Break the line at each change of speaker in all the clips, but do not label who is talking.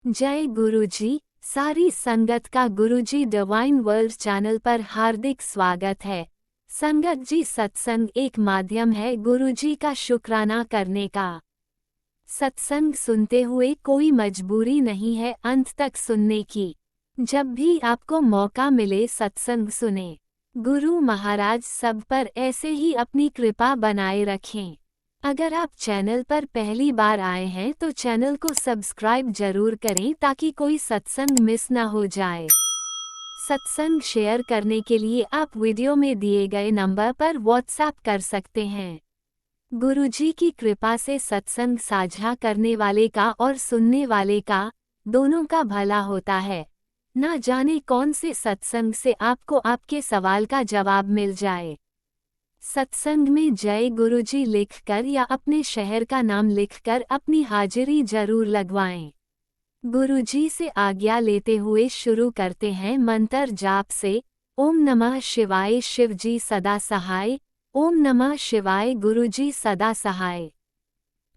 जय गुरुजी। सारी संगत का गुरुजी डिवाइन वर्ल्ड चैनल पर हार्दिक स्वागत है। संगत जी, सत्संग एक माध्यम है गुरुजी का शुक्राना करने का। सत्संग सुनते हुए कोई मजबूरी नहीं है अंत तक सुनने की। जब भी आपको मौका मिले सत्संग सुने। गुरु महाराज सब पर ऐसे ही अपनी कृपा बनाए रखें। अगर आप चैनल पर पहली बार आए हैं तो चैनल को सब्सक्राइब जरूर करें ताकि कोई सत्संग मिस ना हो जाए। सत्संग शेयर करने के लिए आप वीडियो में दिए गए नंबर पर व्हाट्सएप कर सकते हैं। गुरुजी की कृपा से सत्संग साझा करने वाले का और सुनने वाले का दोनों का भला होता है। ना जाने कौन से सत्संग से आपको आपके सवाल का जवाब मिल जाए। सत्संग में जय गुरुजी लिखकर या अपने शहर का नाम लिखकर अपनी हाजिरी जरूर लगवाएं। गुरुजी से आज्ञा लेते हुए शुरू करते हैं मंत्र जाप से। ओम नमः शिवाय शिवजी सदा सहाय। ओम नमः शिवाय गुरुजी सदा सहाय।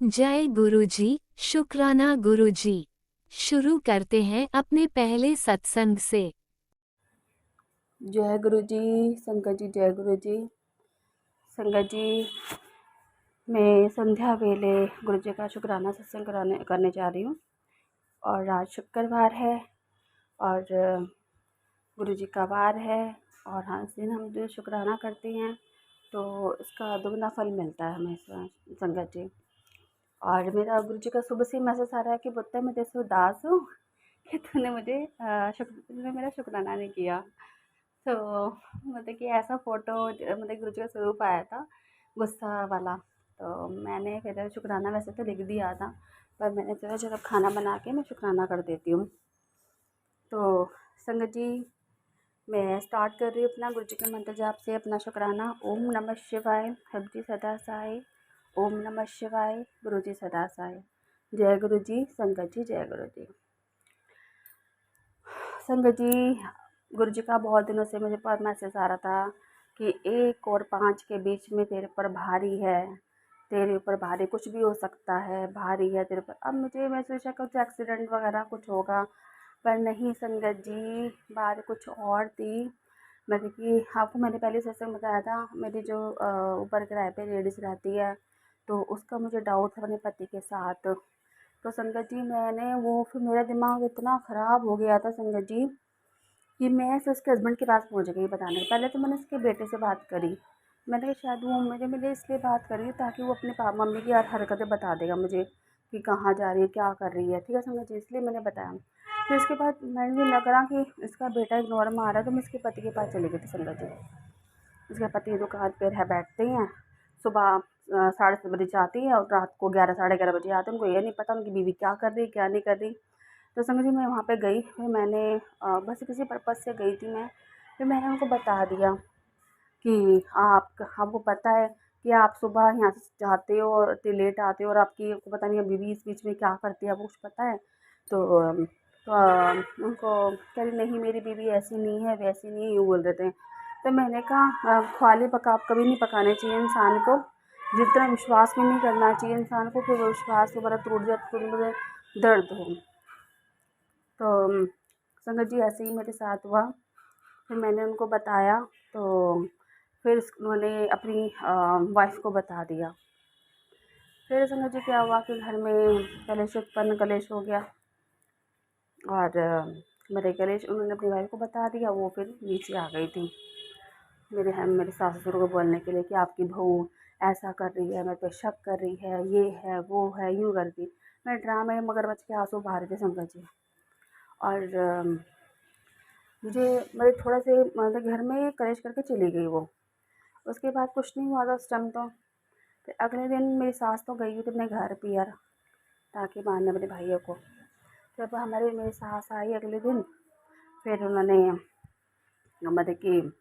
जय गुरुजी, शुक्राना गुरुजी। शुरू करते हैं अपने पहले सत्संग से।
जय गुरु जी। संगत जी जय गुरु जी। संगत जी, मैं संध्या वेले गुरु जी का शुक्राना सत्संग करने जा रही हूँ। और आज शुक्रवार है और गुरु जी का वार है। और हाँ, इस दिन हम जो शुक्राना करते हैं तो इसका दुगना फल मिलता है हमें संगत जी। और मेरा गुरु जी का सुबह से मैसेज आ रहा है कि पुत्र मैं जैसे उदास हूँ कि तूने मेरा शुक्राना नहीं किया। तो मतलब कि ऐसा फ़ोटो मतलब गुरु जी का स्वरूप आया था, गुस्सा वाला। तो मैंने फिर शुक्राना वैसे तो लिख दिया था, पर मैंने सोचा चलो खाना बना के मैं शुक्राना कर देती हूँ। तो संगत जी, मैं स्टार्ट कर रही हूँ अपना गुरु जी के मंत्र जाप से अपना शुक्राना। ओम नमः शिवाय, हर जी सदा सहाय। ओम नमः शिवाय, गुरु जी सदा सहाय। जय गुरु जी। संगत जी जय गुरु जी। संगत जी, गुरु जी का बहुत दिनों से मुझे पर मैसेज आ रहा था कि 1 और 5 के बीच में तेरे पर भारी है, तेरे ऊपर भारी कुछ भी हो सकता है, भारी है तेरे ऊपर। अब मैं सोचा कुछ एक्सीडेंट वगैरह कुछ होगा, पर नहीं संगत जी, बात कुछ और थी। मतलब कि आपको मैंने पहले सत्संग बताया था, मेरी जो ऊपर किराए पे लेडीज़ रहती है, तो उसका मुझे डाउट था अपने पति के साथ। तो संगत जी, मैंने वो फिर मेरा दिमाग इतना ख़राब हो गया था संगत जी कि मैं फिर उसके हस्बैंड के पास पहुंच गई बताने। पहले तो मैंने उसके बेटे से बात करी। मैंने कहा शायद वो मुझे इसलिए बात करी ताकि वो अपने मम्मी की यार हरकतें बता देगा मुझे कि कहाँ जा रही है, क्या कर रही है। ठीक है संगत जी, इसलिए मैंने बताया। फिर उसके बाद मैंने लग रहा कि इसका बेटा इग्नोर मार रहा है, तो मैं इसके पति के पास चली गई थी संगत जी। उसके पति दुकान पे रह बैठते हैं, सुबह 7:30 बजे जाती है और रात को 11 साढ़े 11 बजे आते हैं। उनको ये नहीं पता उनकी बीवी क्या कर रही क्या नहीं कर रही। तो संगत जी, मैं वहाँ पे गई, फिर मैंने बस किसी पर्पज़ से गई थी मैं। फिर मैंने उनको बता दिया कि आपको पता है कि आप सुबह यहाँ से जाते हो और इतनी लेट आते हो और आपकी आपको पता नहीं है बीवी इस बीच में क्या करती है, आपको कुछ पता है। तो उनको कह रही नहीं मेरी बीवी ऐसी नहीं है वैसी नहीं है, यूँ बोल रहे थे। तो मैंने कहा ख्वाले पकाप कभी नहीं पकाने चाहिए इंसान को, जितना विश्वास भी नहीं करना चाहिए इंसान को, फिर वो विश्वास दोबारा टूट जाए तो मुझे दर्द हो। तो संगत जी, ऐसे ही मेरे साथ हुआ। फिर मैंने उनको बताया, तो फिर उन्होंने अपनी वाइफ को बता दिया। फिर संगत जी, क्या हुआ कि घर में कलेश हो गया। और उन्होंने अपनी वाइफ को बता दिया, वो फिर नीचे आ गई थी मेरे सास ससुर को बोलने के लिए कि आपकी बहू ऐसा कर रही है, मेरे पे शक कर रही है, ये है वो है, यूँ करती। मैं ड्रामे मगरमच्छ के आंसू बहा रही थी संगत जी। और मुझे मतलब थोड़ा से मतलब घर में कलेश करके चली गई वो। उसके बाद कुछ नहीं हुआ था उस टाइम तो। फिर अगले दिन मेरी सास तो गई थी अपने घर पियर ताकि मारने अपने भाइयों को। जब मेरी सास आई अगले दिन, फिर उन्होंने मतलब कि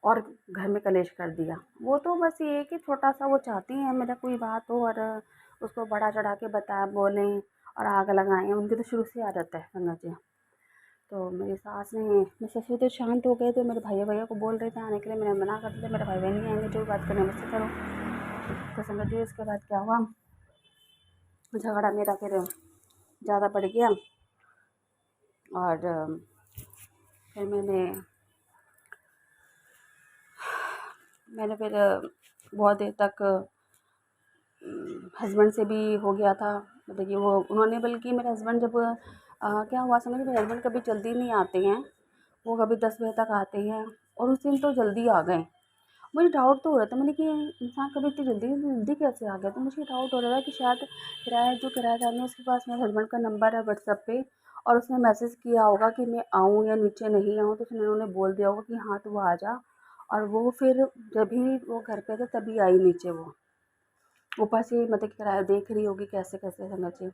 और घर में कलेश कर दिया। वो तो बस ये कि छोटा सा वो चाहती हैं मेरा कोई बात हो और उसको बढ़ा चढ़ा के बोलें और आग लगाएं। उनकी तो शुरू से आदत है संगत जी। तो मेरी सास ने मेरे ससुर तो शांत हो गए थे, मेरे भैया को बोल रहे थे आने के लिए, मैंने मना कर दिया, मेरे भाई बहन नहीं आएंगे, जो भी बात करनी है मुझसे करो। तो संगत जी, उसके बाद क्या हुआ, झगड़ा मेरा फिर ज़्यादा बढ़ गया। और फिर मैंने फिर बहुत देर तक हस्बैंड से भी हो गया था, मतलब कि वो उन्होंने, बल्कि मेरे हस्बैंड जब क्या हुआ समझ, मेरे हस्बैंड कभी जल्दी नहीं आते हैं, वो कभी 10 बजे तक आते हैं, और उस दिन तो जल्दी आ गए। मुझे डाउट तो हो रहा था, मैंने कि इंसान कभी इतनी जल्दी जल्दी कैसे आ गया, तो मुझे डाउट हो रहा था कि शायद किराएदार ने, उसके पास मेरे हस्बैंड का नंबर है व्हाट्सएप पे, और उसने मैसेज किया होगा कि मैं आऊँ या नीचे नहीं आऊँ, तो उसने उन्होंने बोल दिया होगा कि हाँ तू आ जा, और वो फिर जब भी वो घर पे थे तभी आई नीचे वो, ऊपर से मतलब कि किराया देख रही होगी कैसे कैसे समझिए।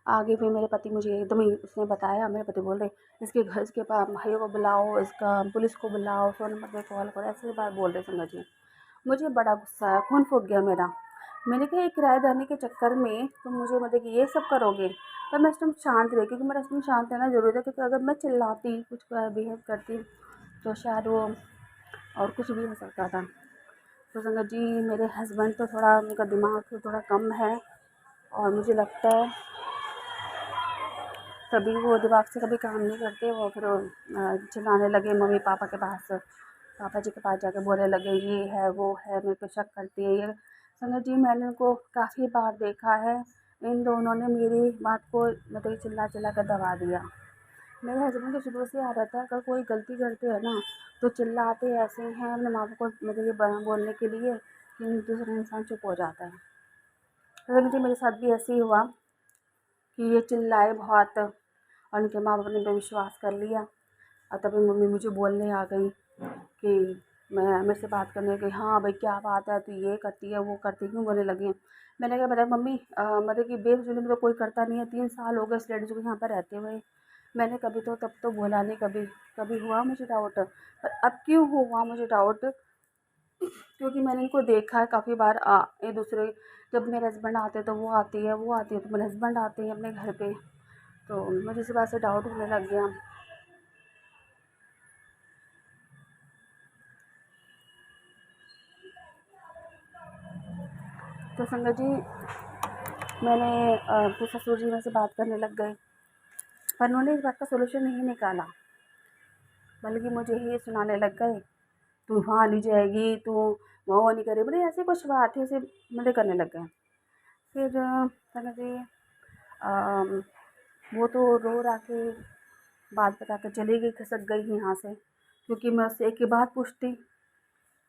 आगे फिर मेरे पति मुझे एकदम ही उसने बताया, मेरे पति बोल रहे इसके घर, इसके भाइयों को बुलाओ, इसका पुलिस को बुलाओ, 100 नंबर पे कॉल करो, ऐसे बात बोल रहे संगत जी। मुझे बड़ा गुस्सा आया, खून फूक गया मेरा। मैंने कहा ये किराएदानी के चक्कर में तुम मुझे मतलब कि ये सब करोगे। पर मैं इस टाइम शांत रही, क्योंकि मेरा इस टाइम शांत रहना ज़रूरी था, क्योंकि अगर मैं चिल्लाती कुछ बिहेव करती तो शायद वो और कुछ भी हो सकता था। तो संगत जी, मेरे हस्बैंड तो थोड़ा, उनका दिमाग तो थोड़ा कम है, और मुझे लगता है तभी वो दिमाग से कभी काम नहीं करते। वो फिर चिल्लाने लगे मम्मी पापा के पास, पापा जी के पास जाके बोलने लगे ये है वो है, मेरे पे शक करती है ये। संगत जी, मैंने उनको काफ़ी बार देखा है, इन दोनों ने मेरी बात को मतलब चिल्ला चिल्ला कर दबा दिया। मेरे हस्बैंड की शुरू से आदत है, अगर कोई गलती करते हैं ना तो चिल्लाते ऐसे हैं अपने माँ बाप को मतलब ये बोलने के लिए कि दूसरा इंसान चुप हो जाता है। तो संगत जी, मेरे साथ भी ऐसे ही हुआ कि ये चिल्लाए बहुत, और उनके माँ बाप ने पे विश्वास कर लिया, और तभी मम्मी मुझे बोलने आ गई कि मैं मेरे से बात करने गई, हाँ भाई क्या बात है, तू ये करती है वो करती है, क्यों बोलने लगी। मैंने कहा बताया मम्मी, मतलब कि बेफिजूली में तो कोई करता नहीं है, 3 साल हो गए इस लेडीज़ को यहाँ पर रहते हुए, मैंने कभी तो तब तो बोला नहीं, कभी कभी हुआ मुझे डाउट, पर अब क्यों हुआ मुझे डाउट, क्योंकि मैंने इनको देखा है काफ़ी बार एक दूसरे, जब मेरे हस्बैंड आते तो वो आती है, वो आती है तो मेरे हस्बैंड आते हैं अपने घर पे, तो मुझे इस बात से डाउट होने लग गया। तो संगत जी, मैंने अपने ससुर जी में से बात करने लग गए, पर उन्होंने इस बात का सोल्यूशन नहीं निकाला, बल्कि मुझे ही सुनाने लग गए तू वहाँ नहीं जाएगी, तू वो नहीं करे, बोले ऐसे कुछ बात है, ऐसे मतलब करने लग गए। फिर संगत जी, अम, वो तो रो रा के बात बता कर चली गई, खसक गई यहाँ से, क्योंकि मैं उससे एक ही बात पूछती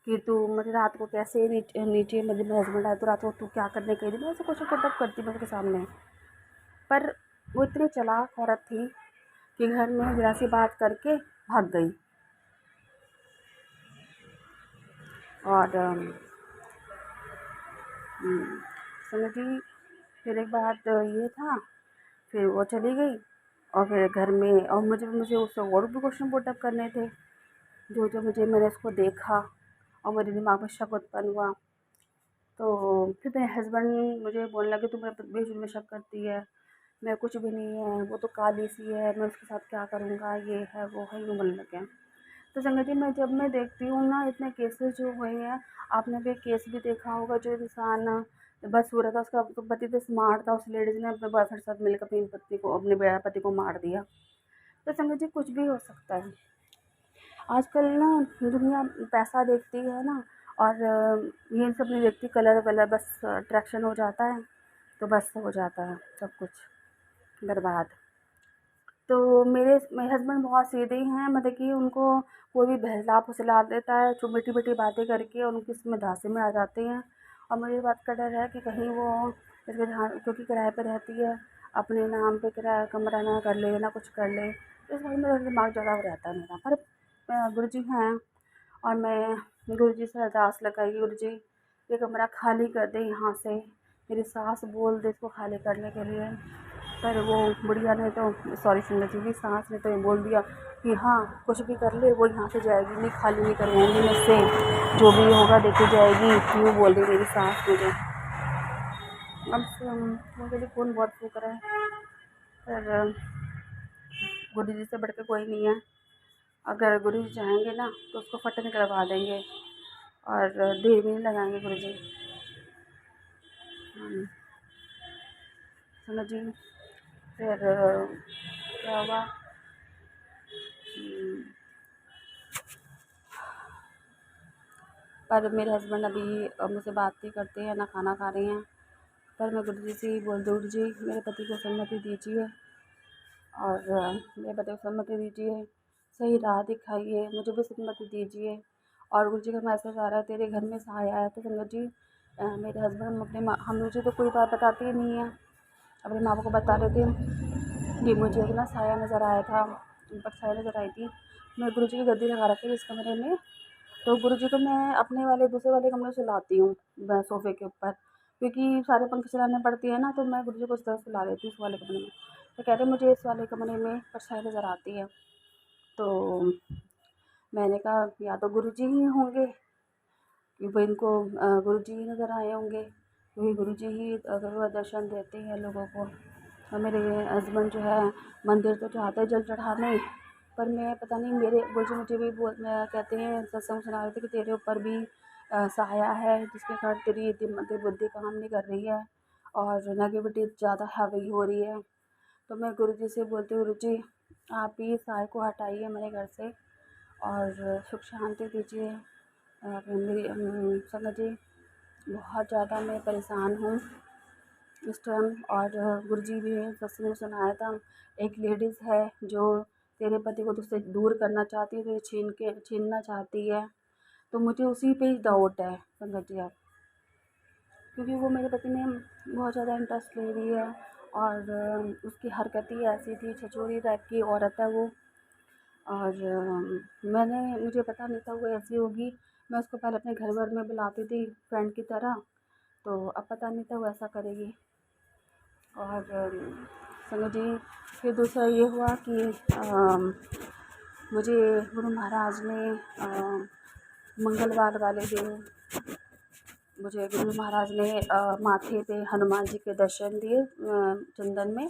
कि तू मुझे रात को कैसे नीचे नीचे मतलब मेरे हस्बैंड आए तो रात को तू क्या करने गई थी, मैं ऐसे कुछ पुटअप करती मैं उसके सामने। पर वो इतनी चालाक औरत थी कि घर में जरा सी बात करके भाग गई। और समझ जी, फिर एक बात ये था, फिर वो चली गई, और फिर घर में, और मुझे मुझे उससे और भी क्वेश्चन पुटअप करने थे, जो जो मैंने उसको देखा और मेरे दिमाग में शक उत्पन्न हुआ। तो फिर मेरे हस्बैंड मुझे बोलने लगे, तू मेरे पे बेशुमार में शक करती है, मैं कुछ भी नहीं है, वो तो काली सी है, मैं उसके साथ क्या करूँगा, ये है वो है, यूँ बोलने लगे। तो संगत जी, जब मैं देखती हूँ ना इतने केसेस जो हुए हैं, आपने भी केस भी देखा होगा, जो इंसान बस हो रहा था, उसका तो पति तो स्मार्ट था, उस लेडीज़ ने अपने बॉयफ्रेंड के साथ मिलकर अपनी पत्नी को, अपने बड़ा पति को मार दिया। तो संगत जी, कुछ भी हो सकता है आजकल ना, दुनिया पैसा देखती है ना, और ये सब नहीं देखती कलर वलर, बस अट्रैक्शन हो जाता है तो बस हो जाता है सब कुछ बर्बाद। तो मेरे हस्बैंड बहुत सीधे हैं, मतलब कि उनको कोई भी बहला फुसला देता है, जो मीठी मीठी बातें करके उनकी इसमें धांसे में आ जाते हैं। और मुझे इस बात का डर है कि कहीं वो इसके क्योंकि किराए पे रहती है, अपने नाम पे किराया कमरा ना कर ले, ना कुछ कर ले, इस बारे में दिमाग जला हुआ रहता है मेरा। पर गुरु जी हैं, और मैं गुरु जी से अरदास लगाई, गुरु जी ये कमरा खाली कर दे यहाँ से, मेरी सास बोल दे इसको खाली करने के लिए। पर वो बुढ़िया ने तो, सॉरी संगत जी, सास ने तो ये बोल दिया कि हाँ कुछ भी कर ले, वो यहाँ से जाएगी नहीं, खाली नहीं करवाऊँगी मैं इससे, जो भी होगा देखी जाएगी, यूँ बोल रही मेरी सास मुझे। अब मुझे भी खून बहुत फूक रहा है, पर गुरु जी से बढ़ के कोई नहीं है। अगर गुरु जी चाहेंगे ना तो उसको फट निकलवा देंगे, और देर भी नहीं लगाएंगे गुरु जी। समझ जी, फिर क्या हुआ, पर मेरे हस्बैंड अभी मुझसे बात नहीं करते हैं, ना खाना खा रहे हैं। पर मैं गुरु जी से ही बोल दूँ, गुरु जी मेरे पति को सम्मति दीजिए और मेरे पति को सम्मति दीजिए, सही राह दिखाइए, मुझे भी सम्मति दीजिए। और गुरु जी का मैसेज आ रहा है, तेरे घर में साया है। तो संगत जी मेरे हस्बैंड अपने माँ, हम मुझे तो कोई बात बताते ही नहीं है, अपने माँ बाप को बता रहे थे कि मुझे एक ना साया नज़र आया था, ऊपर साया नज़र आई थी। मैं गुरु जी की गद्दी लगा रखी है इस कमरे में, तो गुरु जी को मैं अपने वाले दूसरे वाले कमरे में सुलाती हूँ, सोफ़े के ऊपर, क्योंकि सारे पंखे चलाने पड़ती है ना, तो मैं गुरु जी को उस तरह सुला लेती हूँ इस वाले कमरे में। तो कह रहे मुझे इस वाले कमरे में परछाई नज़र आती है। तो मैंने कहा या तो गुरु जी ही होंगे, कि वो इनको गुरु जी ही नज़र आए होंगे, क्योंकि गुरु जी ही अगर वो दर्शन देते हैं लोगों को। और मेरे हस्बैंड जो है मंदिर तो जाते हैं जल चढ़ाने, पर मैं पता नहीं मेरे गुरु जी मुझे भी कहते हैं, सत्संग सुना रहे थे कि तेरे ऊपर भी साया है, जिसके कारण तेरी बुद्धि काम नहीं कर रही है और नेगेटिविटी ज़्यादा हैवी हो रही है। तो मैं गुरु जी से बोलती हूँ, गुरु जी आप ही साए को हटाइए मेरे घर से और सुख शांति दीजिए। मेरी संगत जी बहुत ज़्यादा मैं परेशान हूँ इस टाइम। और गुरुजी भी सत्संग में सुनाया था, एक लेडीज़ है जो तेरे पति को तुझसे दूर करना चाहती है, तुझे छीनना चाहती है। तो मुझे उसी पे ही डाउट है संगत जी आप, क्योंकि वो मेरे पति में बहुत ज़्यादा इंटरेस्ट ले रही है और उसकी हरकत ही ऐसी थी, छछोरी टाइप की औरत है वो। और मुझे पता नहीं था वो ऐसी होगी। मैं उसको पहले अपने घर वर में बुलाती थी फ्रेंड की तरह, तो अब पता नहीं था वो ऐसा करेगी। और संगत जी फिर दूसरा ये हुआ कि मुझे गुरु महाराज ने मंगलवार वाले दिन मुझे गुरु महाराज ने माथे पे हनुमान जी के दर्शन दिए चंदन में।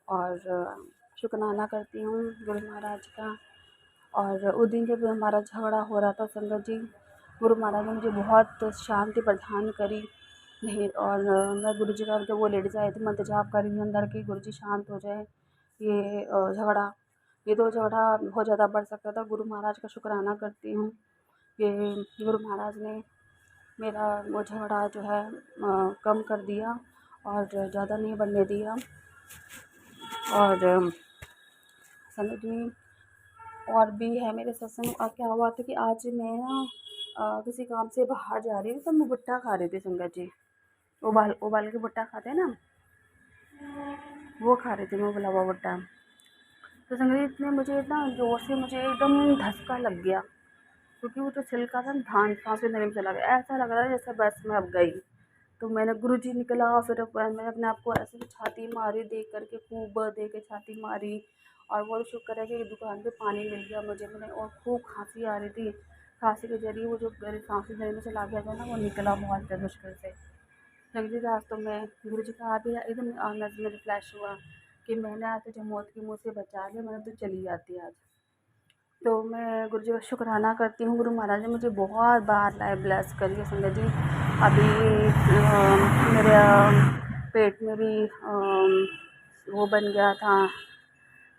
और शुक्राना करती हूँ गुरु महाराज का। और उस दिन जब हमारा झगड़ा हो रहा था संगत जी, गुरु महाराज ने मुझे बहुत शांति प्रदान करी। नहीं, और मैं गुरु जी का, जब वो लेडीज़ आई थी, मंत्र जाप कर रही थी अंदर की, गुरु जी शांत हो जाए, ये झगड़ा, ये तो झगड़ा बहुत ज़्यादा बढ़ सकता था। गुरु महाराज का शुक्राना करती हूँ कि गुरु महाराज ने मेरा वो झगड़ा जो है कम कर दिया और ज़्यादा नहीं बढ़ने दिया। और संगत जी और भी है मेरे सत्संग। क्या हुआ था कि आज मैं ना किसी काम से बाहर जा रही थी, तो मैं भुट्टा खा रही थी संगत जी, उबाल उबाल के भुट्टा खाते हैं ना, वो खा रही थी मैं, उबला हुआ भुट्टा। तो संगत जी इतने मुझे इतना ज़ोर से मुझे एकदम धक्का लग गया, क्योंकि वो जो छिलका था धान सांस में नरम चला गया, ऐसा लग रहा था जैसे बस मैं अब गई। तो मैंने गुरुजी निकला, फिर मैंने अपने आप को ऐसे छाती मारी, देख करके खूब देख के छाती मारी। और वो शुक्र है कि दुकान पे पानी मिल गया मुझे, मैंने, और खूब खांसी आ रही थी। खांसी के जरिए वो जो मेरे सांस में जरिए में चला गया था ना, वो निकला बहुत मुश्किल से। जल्दी आज तो मैं गुरु जी का भी एकदम नज़र में फ्लैश हुआ कि मैंने आज तुझे मौत के मुँह से बचा लिया, मैंने तो चली जाती आज। तो मैं गुरु जी का शुक्राना करती हूँ, गुरु महाराज ने मुझे बहुत बार लाइफ ब्लेस करी है संगत जी। अभी मेरे पेट में भी वो बन गया था,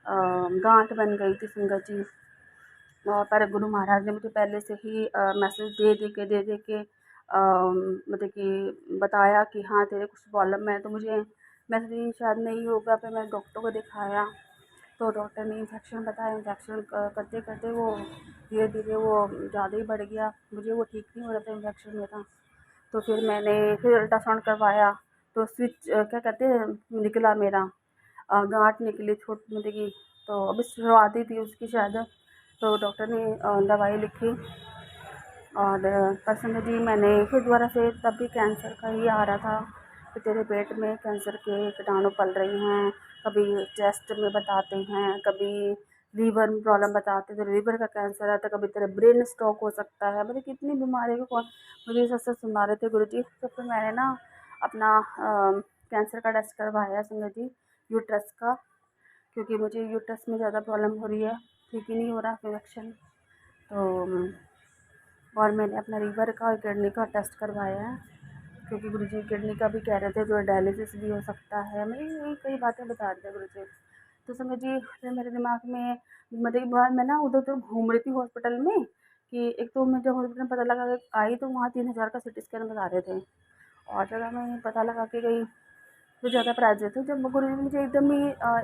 गांठ बन गई थी संगत जी। पर गुरु महाराज ने मुझे पहले से ही मैसेज दे के मतलब कि बताया कि हाँ तेरे कुछ प्रॉब्लम है। तो मुझे मैसेज शायद नहीं होगा, फिर मैंने डॉक्टर को दिखाया, तो डॉक्टर ने इंजेक्शन बताया। इंजेक्शन करते करते वो धीरे धीरे वो ज़्यादा ही बढ़ गया, मुझे वो ठीक नहीं हो रहा था इंजेक्शन मेरा। तो फिर मैंने फिर अल्ट्रासाउंड करवाया, तो स्विच क्या कहते हैं निकला मेरा, गांठ निकली छोटी मतलब कि, तो अभी शुरुआती थी उसकी शायद। तो डॉक्टर ने दवाई लिखी। और परसों जी मैंने फिर दोबारा से, तब भी कैंसर का ही आ रहा था कि तेरे पेट में कैंसर के कीटाणु पल रहे हैं। कभी चेस्ट में बताते हैं, कभी लीवर में प्रॉब्लम बताते हैं, तो लीवर का कैंसर है, तो कभी तेरे ब्रेन स्ट्रोक हो सकता है। मतलब कितनी बीमारी को कौन मुझे सबसे सुना रहे थे गुरु जी। तो फिर मैंने ना अपना कैंसर का टेस्ट करवाया संगत जी, यूट्रस का, क्योंकि मुझे यूट्रस में ज़्यादा प्रॉब्लम हो रही है, ठीक ही नहीं हो रहा इन्फेक्शन। तो और मैंने अपना लीवर का और किडनी का टेस्ट करवाया है, क्योंकि गुरुजी किडनी का भी कह रहे थे, जो डायलिसिस भी हो सकता है। मैं यही कई बातें बता रहे थे गुरुजी। तो समझिए फिर मेरे दिमाग में मतलब कि मैं ना उधर उधर घूम रही थी हॉस्पिटल में, कि एक तो मैं जब हॉस्पिटल में पता लगा के आई तो वहाँ 3,000 का सिटी स्कैन बता रहे थे, और जगह मैं पता लगा के गई तो ज़्यादा प्राइस थे। जब गुरुजी ने मुझे एकदम ही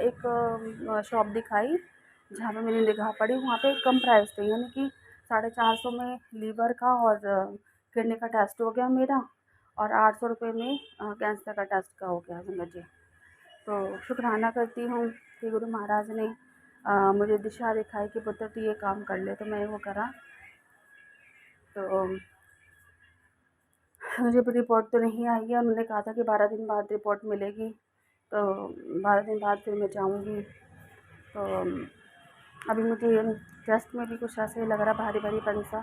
एक शॉप दिखाई जहाँ पे मेरी निगाह पड़ी, वहाँ पे कम प्राइस थे, यानी कि 450 में लीवर का और किडनी का टेस्ट हो गया मेरा, और 800 रुपये में कैंसर का टेस्ट का हो गया संगत जी। तो शुक्राना करती हूँ कि गुरु महाराज ने मुझे दिशा दिखाई कि पुत्र तू ये काम कर ले, तो मैंने वो करा। तो मुझे भी रिपोर्ट तो नहीं आई है, उन्होंने कहा था कि 12 दिन बाद रिपोर्ट मिलेगी, तो 12 दिन बाद फिर मैं जाऊँगी। तो अभी मुझे टेस्ट में भी कुछ ऐसे ही लग रहा भारी भारीपन सा,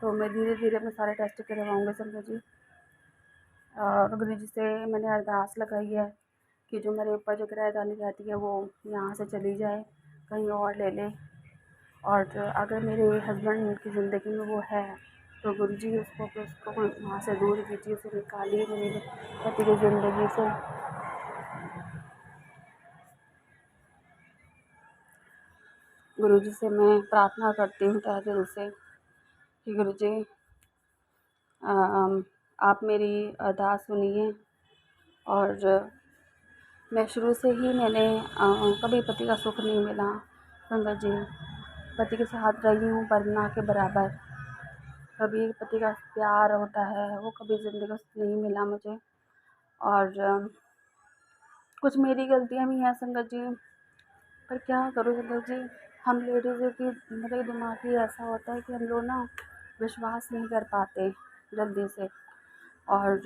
तो मैं धीरे धीरे अपने सारे टेस्ट करवाऊँगी संगत जी। और गुरु जी से मैंने अरदास लगाई है कि जो मेरे ऊपर जो किराएदानी रहती है वो यहाँ से चली जाए, कहीं और ले लें, और अगर मेरे हस्बैंड की ज़िंदगी में वो है तो गुरुजी उसको वहाँ से दूर कीजिए, उसे निकालिए मेरे पति की ज़िंदगी से। गुरुजी से मैं प्रार्थना करती हूँ तहे दिल से कि गुरुजी आप मेरी अरदास सुनिए। और मैं शुरू से ही मैंने कभी पति का सुख नहीं मिला संगत जी, पति के साथ रही हूँ पर ना के बराबर। कभी पति का प्यार होता है वो कभी ज़िंदगी में नहीं मिला मुझे, और कुछ मेरी गलतियाँ भी हैं संगत जी, पर क्या करूँ संगत जी, हम लेडीज़ की मतलब दिमाग ही ऐसा होता है कि हम लोग ना विश्वास नहीं कर पाते जल्दी से। और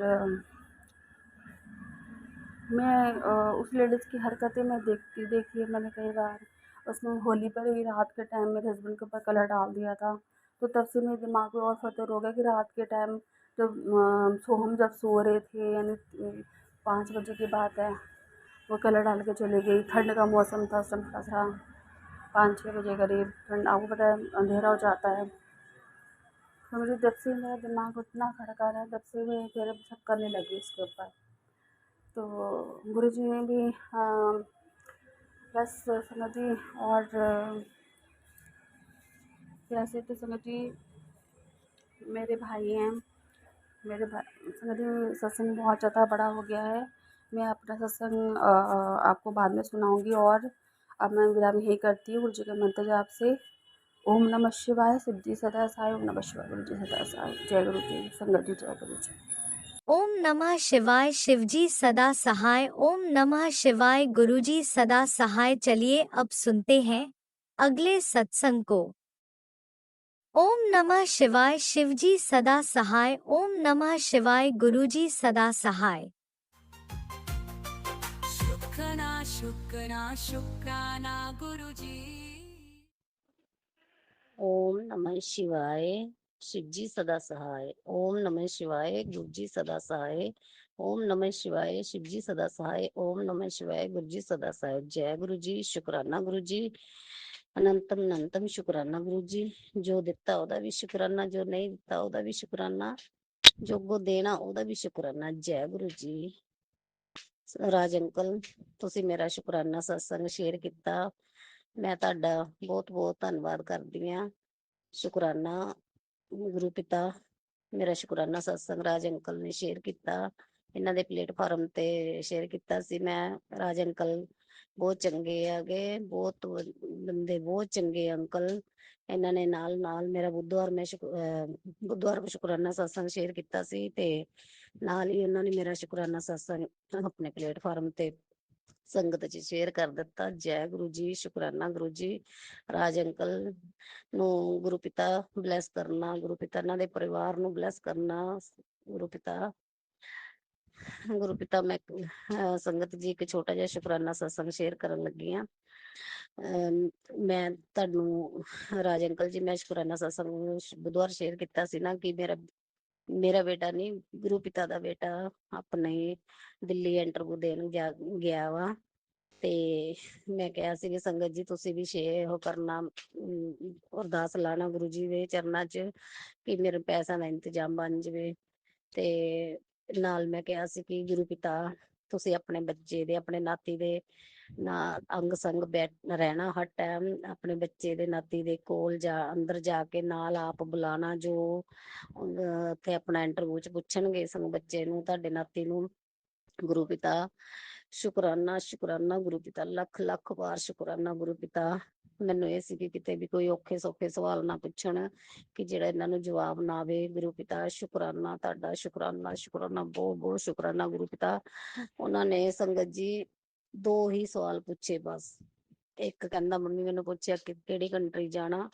मैं उस लेडीज़ की हरकतें मैं देखी है मैंने कई बार। उसने होली पर ही रात के टाइम मेरे हस्बैंड के ऊपर कलर डाल दिया था, तो तब से मेरे दिमाग में और फतर हो गया कि रात के टाइम जब हम जब सो रहे थे, यानी 5 बजे की बात है, वो कलर डाल के चली गई। ठंड का मौसम था उस टाइम, थोड़ा सा 5-6 बजे करीब ठंड, आपको पता है अंधेरा हो जाता है। तो मुझे जब से मेरा दिमाग उतना खड़का रहा है तब से मैं फिर शक करने लगी उसके ऊपर। तो गुरुजी ने भी बस समझिए। और कैसे तो समझिए मेरे भाई हैं, मेरे भाई समझिए सत्संग बहुत ज़्यादा बड़ा हो गया है। मैं अपना सत्संग आपको बाद में सुनाऊंगी, और अब मैं विराम यही करती हूँ गुरु जी के मंत्र जाप से। ओम नमः शिवाय, शिव जी सदा सहाय, ओम नमः शिवाय, गुरु जी सदा सहाय। जय गुरु जी, संगत जी जय गुरु जी।
ओम नमः शिवाय, शिवजी सदा सहाय। ओम नमः शिवाय, गुरुजी सदा सहाय। चलिए अब सुनते हैं अगले सत्संग को। ओम नमः शिवाय, शिवजी सदा सहाय। ओम नमः शिवाय, गुरुजी सदा सहाय।
शुक्राना शुक्राना शुक्राना गुरुजी।
ओम नमः शिवाय, शिवजी सदा सहाय। ओम नमः शिवाय, गुरुजी सदा सहाय। ओम नमः शिवाय, शिवजी सदा सहाय। ओम नमः शिवाय, गुरुजी सदा सहाय। जय गुरु जी, शुकराना गुरु जी, अनंतम अनंतम शुकराना गुरु जी। जो ਦਿੱਤਾ ਉਹਦਾ ਵੀ ਸ਼ੁਕਰਾਨਾ, ਜੋ ਨਹੀਂ ਦਿੱਤਾ ਉਹਦਾ ਵੀ ਸ਼ੁਕਰਾਨਾ, ਜੋ ਅੱਗੋਂ ਦੇਣਾ ਉਹਦਾ ਵੀ ਸ਼ੁਕਰਾਨਾ। ਜੈ ਗੁਰੂ ਜੀ। ਰਾਜ ਅੰਕਲ, ਤੁਸੀਂ ਮੇਰਾ ਸ਼ੁਕਰਾਨਾ ਸਤਸੰਗ ਸ਼ੇਅਰ ਕੀਤਾ, ਮੈਂ ਤੁਹਾਡਾ ਬਹੁਤ ਬਹੁਤ ਧੰਨਵਾਦ ਕਰਦੀ ਹਾਂ। ਸ਼ੁਕਰਾਨਾ ਗੁਰੂ ਪਿਤਾ, ਮੇਰਾ ਸ਼ੁਕਰਾਨਾ ਸਤਸੰਗ ਰਾਜ ਅੰਕਲ ਨੇ ਸ਼ੇਅਰ ਕੀਤਾ, ਇਹਨਾਂ ਦੇ ਪਲੇਟਫਾਰਮ ਤੇ ਸ਼ੇਅਰ ਕੀਤਾ ਸੀ ਮੈਂ। ਰਾਜ ਅੰਕਲ ਬਹੁਤ ਚੰਗੇ ਹੈਗੇ, ਬਹੁਤ ਬੰਦੇ ਬਹੁਤ ਚੰਗੇ ਅੰਕਲ। ਇਹਨਾਂ ਨੇ ਨਾਲ ਨਾਲ ਮੇਰਾ ਬੁੱਧਵਾਰ ਮੈਂ ਬੁੱਧਵਾਰ ਸ਼ੁਕਰਾਨਾ ਸਤਸੰਗ ਸ਼ੇਅਰ ਕੀਤਾ ਸੀ, ਤੇ ਨਾਲ ਹੀ ਉਹਨਾਂ ਨੇ ਮੇਰਾ ਸ਼ੁਕਰਾਨਾ ਸਤਸੰਗ ਆਪਣੇ ਪਲੇਟਫਾਰਮ ਤੇ ਸੰਗਤ ਚ ਸ਼ੇਅਰ ਕਰ ਦਿੱਤਾ। ਜੈ ਗੁਰੂ ਜੀ, ਸ਼ੁਕਰਾਨਾ ਗੁਰੂ ਜੀ। ਰਾਜ ਅੰਕਲ ਨੂੰ ਗੁਰੂ ਪਿਤਾ ਬਲੈਸ ਕਰਨਾ, ਗੁਰੂ ਪਿਤਾ ਇਹਨਾਂ ਦੇ ਪਰਿਵਾਰ ਨੂੰ ਬਲੈਸ ਕਰਨਾ। ਗੁਰੂ ਪਿਤਾ ਮੈਂ ਸੰਗਤ ਜੀ ਇੱਕ ਛੋਟਾ ਜਿਹਾ ਸ਼ੁਕਰਾਨਾ ਸਤਸੰਗ ਸ਼ੇਅਰ ਕਰਨ ਲੱਗੀ ਹਾਂ। ਮੈਂ ਤੁਹਾਨੂੰ ਰਾਜ ਅੰਕਲ ਜੀ, ਮੈਂ ਸ਼ੁਕਰਾਨਾ ਸਤਸੰਗ ਬੁੱਧਵਾਰ ਸ਼ੇਅਰ ਕੀਤਾ ਸੀ ਨਾ ਕਿ ਮੇਰਾ ਬੇਟਾ ਨਹੀਂ, ਗੁਰੂ ਪਿਤਾ ਦਾ ਬੇਟਾ ਆਪਣੇ ਦਿੱਲੀ ਇੰਟਰਵਿਊ ਦੇਣ ਗਿਆ ਵਾ, ਤੇ ਮੈਂ ਕਿਹਾ ਸੀ ਕਿ ਸੰਗਤ ਜੀ ਤੁਸੀਂ ਵੀ ਉਹ ਕਰਨਾ, ਅਰਦਾਸ ਲਾਣਾ ਗੁਰੂ ਜੀ ਦੇ ਚਰਨਾਂ ਚ ਕਿ ਮੇਰੇ ਪੈਸਿਆਂ ਦਾ ਇੰਤਜ਼ਾਮ ਬਣ ਜਾਵੇ। ਤੇ ਨਾਲ ਮੈਂ ਕਿਹਾ ਸੀ ਕਿ ਗੁਰੂ ਪਿਤਾ ਤੁਸੀਂ ਆਪਣੇ ਬੱਚੇ ਦੇ, ਆਪਣੇ ਨਾਤੀ ਦੇ ਨਾ ਅੰਗ ਸੰਗ ਬੈਠ ਰਹਿਣਾ, ਹਰ ਟਾਈਮ ਆਪਣੇ ਬੱਚੇ ਦੇ ਨਾਤੀ ਦੇ ਕੋਲ ਜਾ ਅੰਦਰ ਜਾ ਕੇ ਨਾਲ ਆਪ ਬੁਲਾਣਾ, ਜੋ ਉੱਥੇ ਆਪਣਾ ਇੰਟਰਵਿਊ ਚ ਪੁੱਛਣਗੇ ਸਾਨੂੰ ਬੱਚੇ ਨੂੰ, ਤੁਹਾਡੇ ਨਾਤੀ ਨੂੰ, ਗੁਰੂ ਪਿਤਾ ਸ਼ੁਕਰਾਨਾ ਸ਼ੁਕਰਾਨਾ ਗੁਰੂ ਪਿਤਾ, ਲੱਖ ਲੱਖ ਵਾਰ ਸ਼ੁਕਰਾਨਾ ਗੁਰੂ ਪਿਤਾ। ਮੈਨੂੰ ਇਹ ਸੀ ਕਿ ਕਿਤੇ ਵੀ ਕੋਈ ਔਖੇ ਸੌਖੇ ਸਵਾਲ ਨਾ ਪੁੱਛਣ ਕਿ ਜਿਹੜਾ ਇਹਨਾਂ ਨੂੰ ਜਵਾਬ ਨਾ ਆਵੇ। ਗੁਰੂ ਪਿਤਾ ਸ਼ੁਕਰਾਨਾ ਤੁਹਾਡਾ, ਸ਼ੁਕਰਾਨਾ ਸ਼ੁਕਰਾਨਾ, ਬਹੁਤ ਬਹੁਤ ਸ਼ੁਕਰਾਨਾ ਗੁਰੂ ਪਿਤਾ। ਉਹਨਾਂ ਨੇ ਸੰਗਤ ਜੀ 2 ਹੀ ਸਵਾਲ ਪੁੱਛੇ ਬਸ। ਇੱਕ ਕਹਿੰਦਾ ਮੰਮੀ ਮੈਨੂੰ ਪੁੱਛਿਆ ਕਿ ਕਿਹੜੀ ਕੰਟਰੀ ਜਾਣਾ,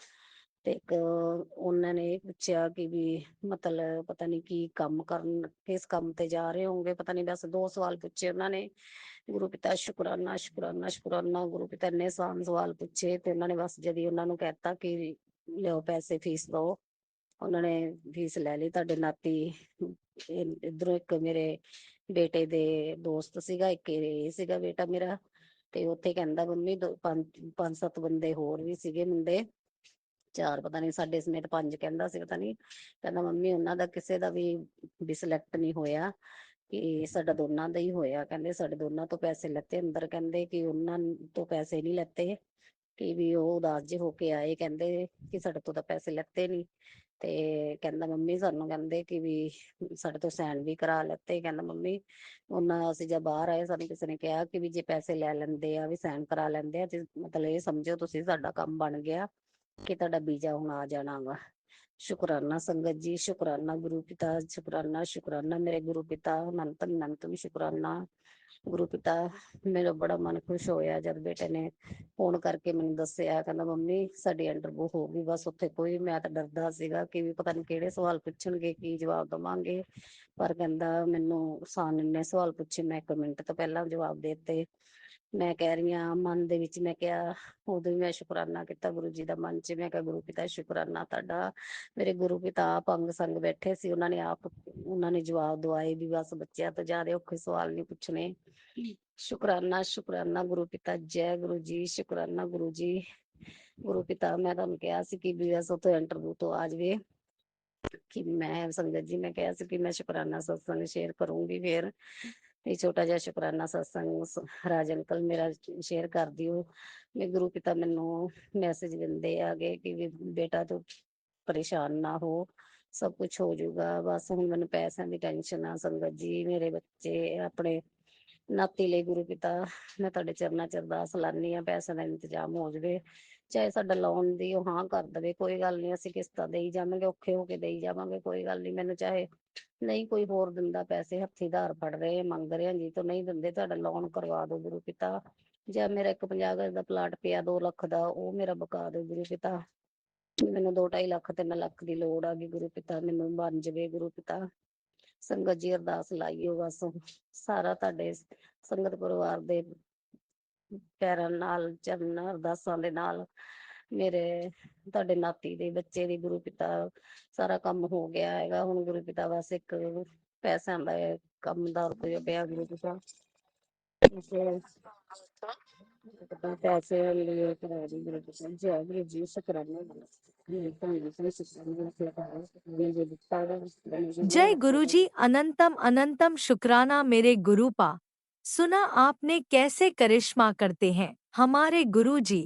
ਤੇ ਇੱਕ ਉਹਨਾਂ ਨੇ ਇਹ ਪੁੱਛਿਆ ਕਿ ਵੀ ਮਤਲਬ ਪਤਾ ਨਹੀਂ ਕੀ ਕੰਮ ਕਰਨ, ਕਿਸ ਕੰਮ ਤੇ ਜਾ ਰਹੇ ਹੋਣਗੇ, ਪਤਾ ਨਹੀਂ, ਬਸ 2 ਸਵਾਲ ਪੁੱਛੇ ਉਹਨਾਂ ਨੇ। ਗੁਰੂ ਪਿਤਾ ਸ਼ੁਕਰਾਨਾ ਸ਼ੁਕਰਾਨਾ ਸ਼ੁਕਰਾਨਾ ਗੁਰੂ ਪਿਤਾ, ਇੰਨੇ ਆਸਾਨ ਸਵਾਲ ਪੁੱਛੇ ਤੇ ਉਹਨਾਂ ਨੇ ਬਸ ਜਦੀ ਉਹਨਾਂ ਨੂੰ ਕਹਿਤਾ ਕਿ ਲਿਓ ਪੈਸੇ, ਫੀਸ ਦਓ। ਉਹਨਾਂ ਨੇ ਫੀਸ ਲੈ ਲਈ। ਤੁਹਾਡੇ ਨਾਤੀ ਇਧਰੋਂ ਇੱਕ ਮੇਰੇ ਬੇਟੇ ਦੇ ਦੋਸਤ ਸੀਗਾ, ਇੱਕ ਇਹ ਸੀਗਾ ਬੇਟਾ ਮੇਰਾ, ਤੇ ਉੱਥੇ ਕਹਿੰਦਾ ਮੰਮੀ 5-7 ਬੰਦੇ ਹੋਰ ਵੀ ਸੀਗੇ ਮੁੰਡੇ, 4 ਪਤਾ ਨਹੀਂ, ਸਾਡੇ ਸਮੇਤ 5 ਕਹਿੰਦਾ ਸੀ, ਪਤਾ ਨਹੀਂ। ਕਹਿੰਦਾ ਮੰਮੀ ਉਹਨਾਂ ਦਾ ਕਿਸੇ ਦਾ ਵੀ ਸਿਲੈਕਟ ਨਹੀਂ ਹੋਇਆ, ਕਿ ਸਾਡਾ ਦੋਨਾਂ ਦਾ ਹੀ ਹੋਇਆ। ਕਹਿੰਦੇ ਸਾਡੇ ਦੋਨਾਂ ਤੋਂ ਪੈਸੇ ਲੈਤੇ ਅੰਦਰ, ਕਹਿੰਦੇ ਕਿ ਉਹਨਾਂ ਤੋਂ ਪੈਸੇ ਨਹੀਂ ਲੈਤੇ, ਕਿ ਵੀ ਉਹ ਉਦਾਸ ਜਿਹੇ ਹੋ ਕੇ ਆਏ, ਕਹਿੰਦੇ ਕਿ ਸਾਡੇ ਤੋਂ ਤਾਂ ਪੈਸੇ ਲੈਤੇ ਨਹੀਂ। ਤੇ ਕਹਿੰਦਾ ਮੰਮੀ ਸਾਨੂੰ ਕਹਿੰਦੇ ਕਿ ਵੀ ਸਾਡੇ ਤੋਂ ਸਾਈਨ ਵੀ ਕਰਾ ਲੈਤੇ। ਕਹਿੰਦਾ ਮੰਮੀ ਉਹਨਾਂ ਅਸੀਂ ਜਦ ਬਾਹਰ ਆਏ ਸਾਨੂੰ ਕਿਸੇ ਨੇ ਕਿਹਾ ਕਿ ਵੀ ਜੇ ਪੈਸੇ ਲੈ ਲੈਂਦੇ ਆ, ਵੀ ਸਾਈਨ ਕਰਾ ਲੈਂਦੇ ਆ, ਤੇ ਮਤਲਬ ਇਹ ਸਮਝੋ ਤੁਸੀਂ ਸਾਡਾ ਕੰਮ ਬਣ ਗਿਆ, ਕਿ ਤੁਹਾਡਾ ਵੀਜ਼ਾ ਹੁਣ ਆ ਜਾਣਾ ਵਾ। ਸ਼ੁਕਰਾਨਾ ਸੰਗਤ ਜੀ, ਸ਼ੁਕਰਾਨਾ ਗੁਰੂ ਪਿਤਾ, ਸ਼ੁਕਰਾਨਾ ਸ਼ੁਕਰਾਨਾ ਮੇਰੇ ਗੁਰੂ ਪਿਤਾ, ਅਨੰਤਮ ਅਨੰਤਮ ਸ਼ੁਕਰਾਨਾ ਗੁਰੂ ਪਿਤਾ। ਮੇਰਾ ਬੜਾ ਮਨ ਖੁਸ਼ ਹੋਇਆ ਜਦ ਬੇਟੇ ਨੇ ਫੋਨ ਕਰਕੇ ਮੈਨੂੰ ਦੱਸਿਆ, ਕਹਿੰਦਾ ਮੰਮੀ ਸਾਡੀ ਇੰਟਰਵਿਊ ਹੋ ਗਈ। ਬਸ ਉੱਥੇ ਕੋਈ, ਮੈਂ ਤਾਂ ਡਰਦਾ ਸੀਗਾ ਕਿ ਵੀ ਪਤਾ ਨਹੀਂ ਕਿਹੜੇ ਸਵਾਲ ਪੁੱਛਣਗੇ, ਕੀ ਜਵਾਬ ਦੇਵਾਂਗੇ, ਪਰ ਕਹਿੰਦਾ ਮੈਨੂੰ ਆਸਾਨ ਇੰਨੇ ਸਵਾਲ ਪੁੱਛੇ, ਮੈਂ 1 ਮਿੰਟ ਤੋਂ ਪਹਿਲਾਂ ਜਵਾਬ ਦੇ ਦਿੱਤੇ। ਮੈਂ ਕਹਿ ਰਹੀ ਹਾਂ ਮਨ ਦੇ ਵਿੱਚ, ਮੈਂ ਕਿਹਾ ਉਦੋਂ ਵੀ ਮੈਂ ਸ਼ੁਕਰਾਨਾ ਕੀਤਾ ਗੁਰੂ ਜੀ ਦਾ ਮਨ ਚ। ਮੈਂ ਕਿਹਾ ਗੁਰੂ ਪਿਤਾ ਸ਼ੁਕਰਾਨਾ ਤੁਹਾਡਾ। ਮੇਰੇ ਗੁਰੂ ਪਿਤਾ ਆਪ ਅੰਗ ਸੰਗ ਬੈਠੇ ਸੀ, ਉਹਨਾਂ ਨੇ ਆਪ ਉਹਨਾਂ ਨੇ ਜਵਾਬ ਦਵਾਏ ਵੀ ਬਸ ਬੱਚਿਆਂ ਤੋਂ ਜ਼ਿਆਦਾ ਔਖੇ ਸਵਾਲ ਨਹੀਂ ਪੁੱਛਣੇ। ਸ਼ੁਕਰਾਨਾ ਸ਼ੁਕਰਾਨਾ ਗੁਰੂ ਪਿਤਾ, ਜੈ ਗੁਰੂ ਜੀ, ਸ਼ੁਕਰਾਨਾ ਗੁਰੂ ਜੀ। ਗੁਰੂ ਪਿਤਾ ਮੈਂ ਤੁਹਾਨੂੰ ਕਿਹਾ ਸੀ ਕਿ ਬਸ ਉੱਥੋਂ ਇੰਟਰਵਿਊ ਤੋਂ ਆ ਜਾਵੇ, ਕਿ ਮੈਂ ਸੰਗਤ ਜੀ ਮੈਂ ਕਿਹਾ ਸੀ ਕਿ ਮੈਂ ਸ਼ੁਕਰਾਨਾ ਸਤਸੰਗ ਸ਼ੇਅਰ ਕਰੂੰਗੀ ਫੇਰ, ਤੇ ਛੋਟਾ ਜਿਹਾ ਸ਼ੁਕਰਾਨਾ ਸਤਸੰਗ ਰਾਜ ਅੰਕਲ ਮੇਰਾ ਸ਼ੇਅਰ ਕਰ ਦਿਓ। ਵੀ ਗੁਰੂ ਪਿਤਾ ਮੈਨੂੰ ਮੈਸੇਜ ਦਿੰਦੇ ਆਗੇ ਕਿ ਵੀ ਬੇਟਾ ਤੂੰ ਪਰੇਸ਼ਾਨ ਨਾ ਹੋ, ਸਭ ਕੁਛ ਹੋ ਜਾਊਗਾ। ਬਸ ਹੁਣ ਮੈਨੂੰ ਪੈਸਿਆਂ ਦੀ ਟੈਨਸ਼ਨ ਆ ਸੰਗਤ ਜੀ, ਮੇਰੇ ਬੱਚੇ ਆਪਣੇ ਨਾਤੀ ਲਈ ਗੁਰੂ ਪਿਤਾ ਮੈਂ ਤੁਹਾਡੇ ਚਰਨਾਂ ਚ ਅਰਦਾਸ ਲਾਨੀ ਆ, ਪੈਸਿਆਂ ਦਾ ਇੰਤਜ਼ਾਮ ਹੋ ਜਾਵੇ, ਚਾਹੇ ਸਾਡਾ ਲੋਨ ਦੀ ਉਹ ਹਾਂ ਕਰ ਦੇਵੇ, ਕੋਈ ਗੱਲ ਨਹੀਂ, ਅਸੀਂ ਕਿਸ਼ਤਾਂ ਦੇਈ ਜਾਵਾਂਗੇ, ਔਖੇ ਹੋ ਕੇ ਦੇਈ ਜਾਵਾਂਗੇ, ਕੋਈ ਗੱਲ ਨਹੀਂ। ਮੈਨੂੰ ਚਾਹੇ ਨਹੀਂ ਕੋਈ ਹੋਰ ਦਿੰਦਾ ਪੈਸੇ, ਹੱਥੀਂ ਧਾਰ ਫੜ ਰਹੇ ਮੰਗ ਰਹੇ ਜੀ ਤੋਂ ਨਹੀਂ ਦਿੰਦੇ, ਤੁਹਾਡਾ ਲੋਨ ਕਰਵਾ ਦਿਓ ਗੁਰੂ ਪਿਤਾ। ਜਾਂ ਮੇਰਾ ਇੱਕ 50 ਗਜ਼ ਦਾ ਪਲਾਟ ਪਿਆ 2 ਲੱਖ ਦਾ, ਉਹ ਮੇਰਾ ਬਕਾ ਦਿਓ ਗੁਰੂ ਪਿਤਾ। ਮੈਨੂੰ 2-2.5 ਲੱਖ 3 ਲੱਖ ਦੀ ਲੋੜ ਆ ਗਈ ਗੁਰੂ ਪਿਤਾ, ਮੈਨੂੰ ਬਣ ਜਾਵੇ ਗੁਰੂ ਪਿਤਾ। ਸੰਗਤ ਜੀ ਅਰਦਾਸ ਲਾਈਓ ਬਸ, ਸਾਰਾ ਤੁਹਾਡੇ ਸੰਗਤ ਪਰਿਵਾਰ ਦੇ ਪੈਰਾਂ ਨਾਲ, ਚਰਨਾਂ ਅਰਦਾਸਾਂ ਦੇ ਨਾਲ ਮੇਰੇ ਤੁਹਾਡੇ ਨਾਤੀ ਦੇ ਬੱਚੇ ਦੀ ਗੁਰੂ ਪਿਤਾ ਸਾਰਾ ਕੰਮ ਹੋ ਗਿਆ ਹੈਗਾ। ਹੁਣ ਗੁਰੂ ਪਿਤਾ ਬਸ ਇੱਕ ਪੈਸਿਆਂ ਦਾ ਕੰਮ ਦਾ ਰੁਪਇਆ ਪਿਆ ਗੁਰੂ ਪਿਤਾ, ਪੈਸੇ ਲਈ ਕਰਾ ਦੀ ਗੁਰੂ ਪਿਤਾ। ਜੈ ਗੁਰੂ ਜੀ, ਸ਼ੁਕਰਾਨਾ
जय गुरु जी, अनंतम अनंतम शुक्राना मेरे गुरुपा। सुना आपने कैसे करिश्मा करते हैं हमारे गुरु जी।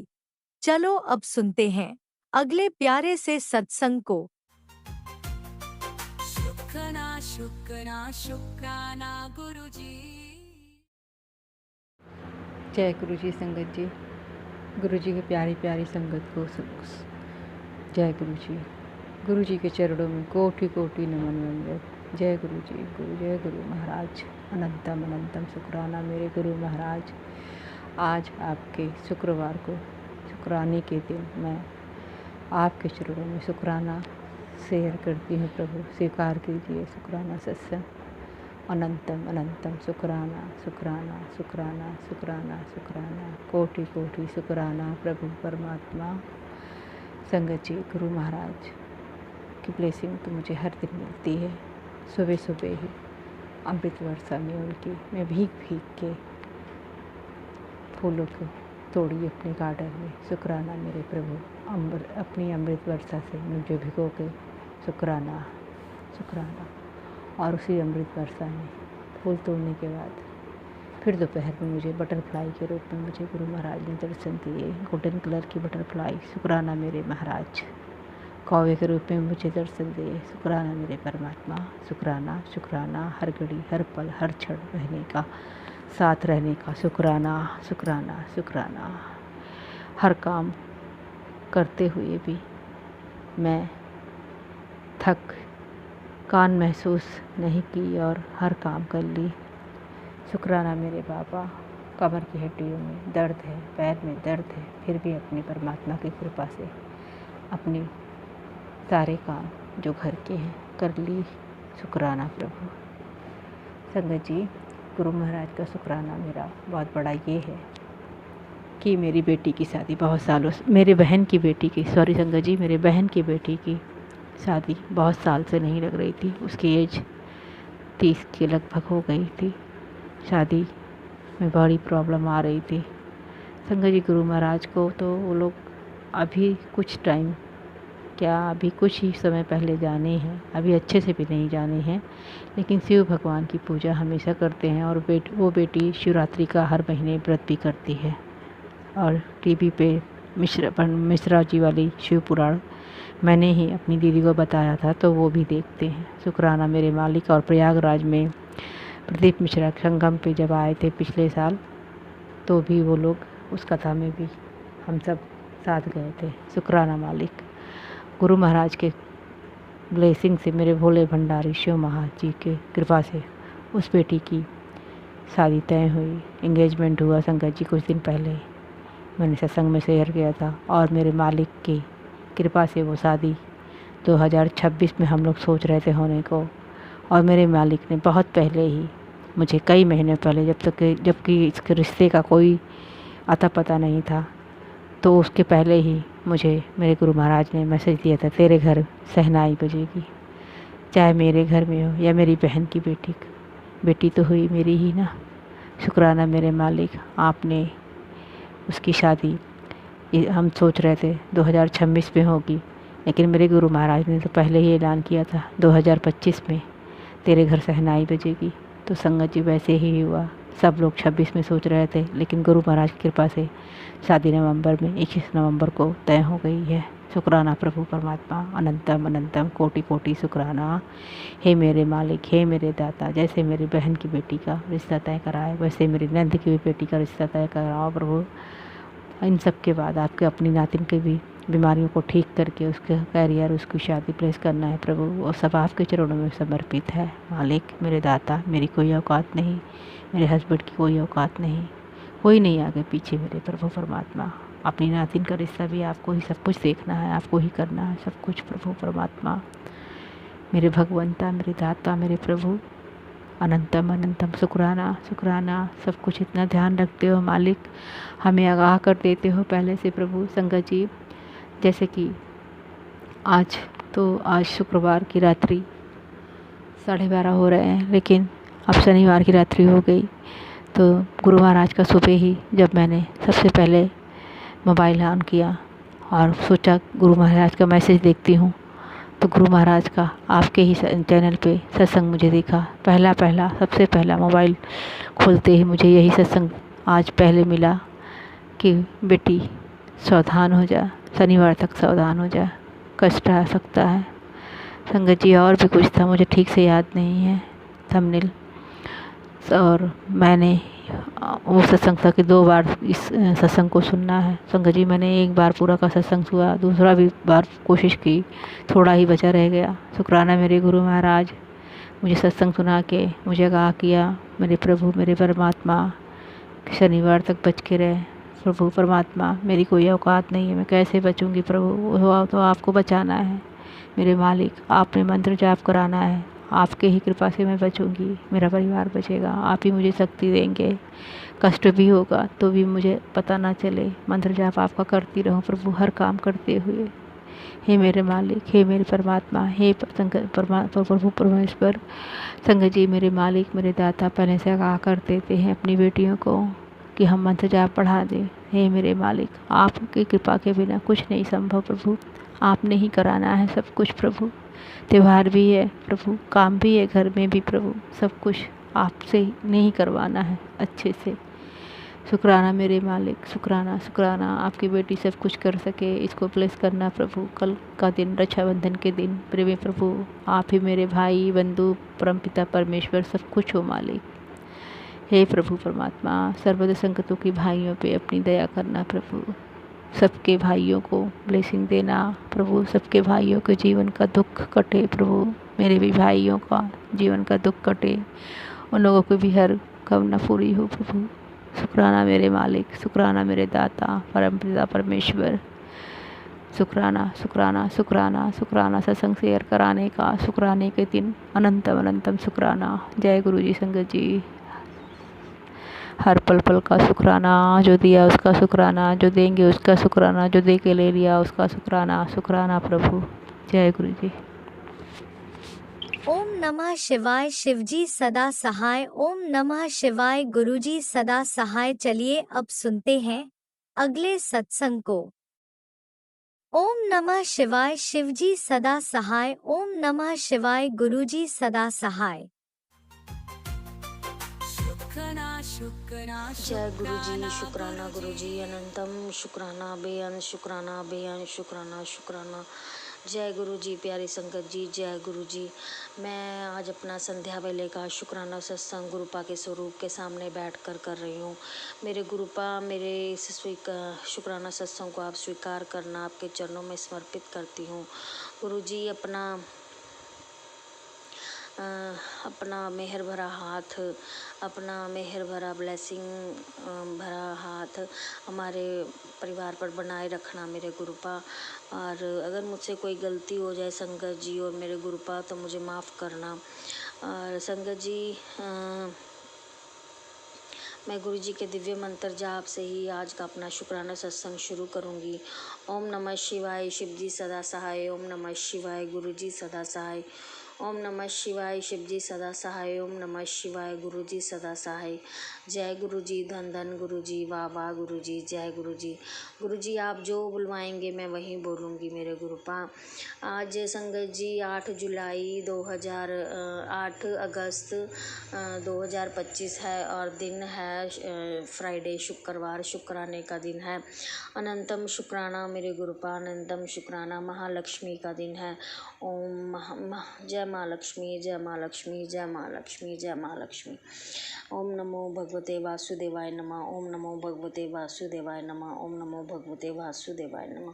चलो अब सुनते हैं अगले प्यारे से सत्संग को।
शुक्राना शुक्राना शुक्राना गुरु जी।
जय गुरु जी संगत जी, गुरु जी की प्यारी प्यारी संगत को जय गुरु जी के चरणों में कोटि कोटि नमन वंदे। जय गुरु जी, जय गुरु महाराज, अनंतम अनंतम शुक्राना मेरे गुरु महाराज। आज आपके शुक्रवार को शुक्राने के दिन मैं आपके चरणों में शुक्राना शेयर करती हूँ। प्रभु स्वीकार कीजिए शुक्राना सत्संग। अनंतम अनंतम शुक्राना शुक्राना शुक्राना शुक्राना शुक्राना, कोटि कोटि शुक्राना प्रभु परमात्मा। संगत जी, गुरु महाराज की ब्लेसिंग तो मुझे हर दिन मिलती है। सुबह सुबह ही अमृत वर्षा में उनकी मैं भीग भीग के फूलों को तोड़ी अपने गार्डन में। शुक्राना मेरे प्रभु, अपनी अमृत वर्षा से मुझे भिगो के शुक्राना शुक्राना। और उसी अमृत वर्षा में फूल तोड़ने के बाद फिर दोपहर में मुझे बटरफ्लाई के रूप में मुझे गुरु महाराज ने दर्शन दिए, गोल्डन कलर की बटरफ्लाई। शुक्राना मेरे महाराज। कौवे के रूप में मुझे दर्शन दिए। शुक्राना मेरे परमात्मा। शुक्राना शुक्राना, हर घड़ी हर पल हर क्षण रहने का, साथ रहने का। शुक्राना शुक्राना शुक्राना। हर काम करते हुए भी मैं थकान महसूस नहीं की और हर काम कर ली। शुक्राना मेरे बाबा। कमर की हड्डियों में दर्द है, पैर में दर्द है, फिर भी अपनी परमात्मा की कृपा से अपने सारे काम जो घर के हैं कर ली। शुक्राना प्रभु। संगत जी, गुरु महाराज का शुक्राना मेरा बहुत बड़ा ये है कि मेरी बेटी की शादी बहुत सालों से, मेरे बहन की बेटी की, सॉरी संगत जी, मेरे बहन की बेटी की शादी बहुत साल से नहीं लग रही थी। उसकी एज 30 के लगभग हो गई थी। शादी में बड़ी प्रॉब्लम आ रही थी। संगत जी, गुरु महाराज को तो वो लोग अभी कुछ टाइम, क्या अभी कुछ ही समय पहले जाने हैं, अभी अच्छे से भी नहीं जाने हैं, लेकिन शिव भगवान की पूजा हमेशा करते हैं। और वो बेटी शिवरात्रि का हर महीने व्रत भी करती है। और टीवी पे मिश्रा जी वाली शिव पुराण मैंने ही अपनी दीदी को बताया था, तो वो भी देखते हैं। शुक्राना मेरे मालिक। और प्रयागराज में प्रदीप मिश्रा संगम पे जब आए थे पिछले साल, तो भी वो लोग उस कथा में भी हम सब साथ गए थे। शुक्राना मालिक। गुरु महाराज के ब्लेसिंग से, मेरे भोले भंडारी शिव महाराज जी के कृपा से उस बेटी की शादी तय हुई। एंगेजमेंट हुआ संगत जी कुछ दिन पहले, मैंने सत्संग में शेयर किया था। और मेरे मालिक की कृपा से वो शादी 2026 में हम लोग सोच रहे थे होने को। और मेरे मालिक ने बहुत पहले ही मुझे, कई महीने पहले, जबकि इसके रिश्ते का कोई अता पता नहीं था, तो उसके पहले ही मुझे मेरे गुरु महाराज ने मैसेज दिया था, तेरे घर शहनाई बजेगी, चाहे मेरे घर में हो या मेरी बहन की बेटी तो हुई मेरी ही ना। शुक्राना मेरे मालिक। आपने उसकी शादी, हम सोच रहे थे 2026 में होगी, लेकिन मेरे गुरु महाराज ने तो पहले ही ऐलान किया था 2025 में तेरे घर शहनाई बजेगी। तो संगत जी वैसे ही हुआ। सब लोग 26 में सोच रहे थे, लेकिन गुरु महाराज की कृपा से शादी नवंबर में 21 नवंबर को तय हो गई है। शुक्राना प्रभु परमात्मा। अनंतम अनंतम कोटि कोटि शुक्राना। हे मेरे मालिक, हे मेरे दाता, जैसे मेरी बहन की बेटी का रिश्ता तय कराए, वैसे मेरी नंद की भी बेटी का रिश्ता तय कराओ प्रभु। इन सब के बाद आपके अपनी नातिन के भी बीमारियों को ठीक करके उसके कैरियर, उसकी शादी प्लेस करना है प्रभु। वो सब आपके चरणों में समर्पित है मालिक। मेरे दाता, मेरी कोई औकात नहीं, मेरे हस्बैंड की कोई औकात नहीं, कोई नहीं आगे पीछे मेरे प्रभु परमात्मा। अपनी नातिन का रिश्ता भी आपको ही सब कुछ देखना है, आपको ही करना है सब कुछ प्रभु परमात्मा। मेरे भगवंता, मेरे दाता, मेरे प्रभु। अनंतम अनंतम शुक्राना शुक्राना। सब कुछ इतना ध्यान रखते हो मालिक, हमें आगाह कर देते हो पहले से प्रभु। संगत जी, जैसे कि आज शुक्रवार की रात्रि 12:30 हो रहे हैं, लेकिन अब शनिवार की रात्रि हो गई। तो गुरु महाराज का सुबह ही जब मैंने सबसे पहले मोबाइल ऑन किया और सोचा गुरु महाराज का मैसेज देखती हूँ, तो गुरु महाराज का आपके ही चैनल पे सत्संग मुझे दिखा। सबसे पहला मोबाइल खोलते ही मुझे यही सत्संग आज पहले मिला कि बेटी सावधान हो जा, शनिवार तक सावधान हो जा, कष्ट आ सकता है। संगत जी, और भी कुछ था, मुझे ठीक से याद नहीं है थंबनेल। और मैंने वो सत्संग था कि 2 बार इस सत्संग को सुनना है। संगत जी, मैंने 1 बार पूरा का सत्संग सुना, दूसरा भी बार कोशिश की, थोड़ा ही बचा रह गया। शुक्राना मेरे गुरु महाराज, मुझे सत्संग सुना के मुझे आगाह किया, मेरे प्रभु, मेरे परमात्मा, शनिवार तक बच के रहे प्रभु परमात्मा। मेरी कोई औकात नहीं है, मैं कैसे बचूंगी प्रभु, वो तो आपको बचाना है मेरे मालिक। आपने मंत्र जाप कराना है, आपके ही कृपा से मैं बचूंगी, मेरा परिवार बचेगा, आप ही मुझे शक्ति देंगे। कष्ट भी होगा तो भी मुझे पता ना चले, मंत्र जाप आपका करती रहूं प्रभु, हर काम करते हुए। हे मेरे मालिक, हे मेरे परमात्मा, हे प्रभु परमेश्वर। संगत जी, मेरे मालिक, मेरे दाता पहले से आगाह कर देते हैं अपनी बेटियों को कि हम मंत्र जाप पढ़ा दें। हे मेरे मालिक, आपकी कृपा के बिना कुछ नहीं संभव प्रभु, आपने ही कराना है सब कुछ प्रभु। त्यौहार भी है प्रभु, काम भी है घर में भी प्रभु, सब कुछ आपसे नहीं करवाना है अच्छे से। शुक्राना मेरे मालिक, शुक्राना शुक्राना, आपकी बेटी सब कुछ कर सके, इसको ब्लेस करना प्रभु। कल का दिन रक्षाबंधन के दिन प्रेमी प्रभु, आप ही मेरे भाई बंधु परमपिता परमेश्वर सब कुछ हो मालिक। हे प्रभु परमात्मा, सर्वदा संकटों की भाइयों पे अपनी दया करना प्रभु। सबके भाइयों को ब्लेसिंग देना प्रभु, सबके भाइयों के जीवन का दुख कटे प्रभु, मेरे भी भाइयों का जीवन का दुख कटे, उन लोगों को भी हर कामना पूरी हो प्रभु। शुक्राना मेरे मालिक, शुक्राना मेरे दाता परमपिता परमेश्वर, शुक्राना शुक्राना शुक्राना शुक्राना। सत्संग शेयर कराने का, शुक्राने के दिन अनंतम अनंतम शुक्राना। जय गुरु जी संगत जी। हर पल पल का शुक्राना, जो दिया उसका शुक्राना, जो देंगे उसका शुक्राना, जो दे के ले लिया उसका शुक्राना। शुक्राना प्रभु। जय गुरु जी।
ओम नमः शिवाय। शिवजी सदा सहाय। ओम नमः शिवाय। गुरुजी सदा सहाय। चलिए अब सुनते हैं अगले सत्संग को। ओम नमः शिवाय। शिवजी सदा सहाय। ओम नमः शिवाय। गुरुजी सदा सहाय।
शुक्राना शुक्राना
जय गुरुजी। शुक्राना गुरुजी। अनंतम शुक्राना बेअंत शुक्राना बेअंत शुक्राना शुक्राना। जय गुरु जी। प्यारी संगत जी, जय गुरु जी। मैं आज अपना संध्या वेले का शुक्राना सत्संग गुरुपा के स्वरूप के सामने बैठकर कर रही हूँ। मेरे गुरुपा, मेरे इस शुक्राना सत्संग को आप स्वीकार करना, आपके चरणों में समर्पित करती हूँ। गुरु जी अपना मेहर भरा हाथ, अपना मेहर भरा ब्लेसिंग भरा हाथ हमारे परिवार पर बनाए रखना मेरे गुरुपा। और अगर मुझसे कोई गलती हो जाए संगत जी और मेरे गुरुपा, तो मुझे माफ़ करना। और संगत जी, मैं गुरु जी के दिव्य मंत्र जाप से ही आज का अपना शुक्राना सत्संग शुरू करूंगी। ओम नमः शिवाय। शिव जी सदा सहाय। ओम नमः शिवाय। गुरु जी सदा सहाय। ओम नमः शिवाय। शिव जी सदा सहाय। ओम नमः शिवाय। गुरु जी सदा सहाय। जय गुरु जी। धन धन गुरु जी। वाह वाह गुरु जी। जय गुरु जी। गुरु जी आप जो बुलवाएंगे मैं वहीं बोलूँगी मेरे गुरुपा। आज संगत जी 8 अगस्त 2025 है और दिन है फ्राइडे, शुक्रवार, शुक्राने का दिन है। अनंतम शुक्राना मेरे गुरुपा, अनंतम शुक्राना। महालक्ष्मी का दिन है। ओम जय माँ लक्ष्मी, जय माँ लक्ष्मी, जय माँ लक्ष्मी, जय माँ लक्ष्मी। ओम नमो भगवते वासुदेवाय नमः। ओम नमो भगवते वासुदेवाय नमः। ओम नमो भगवते वासुदेवाय नमः।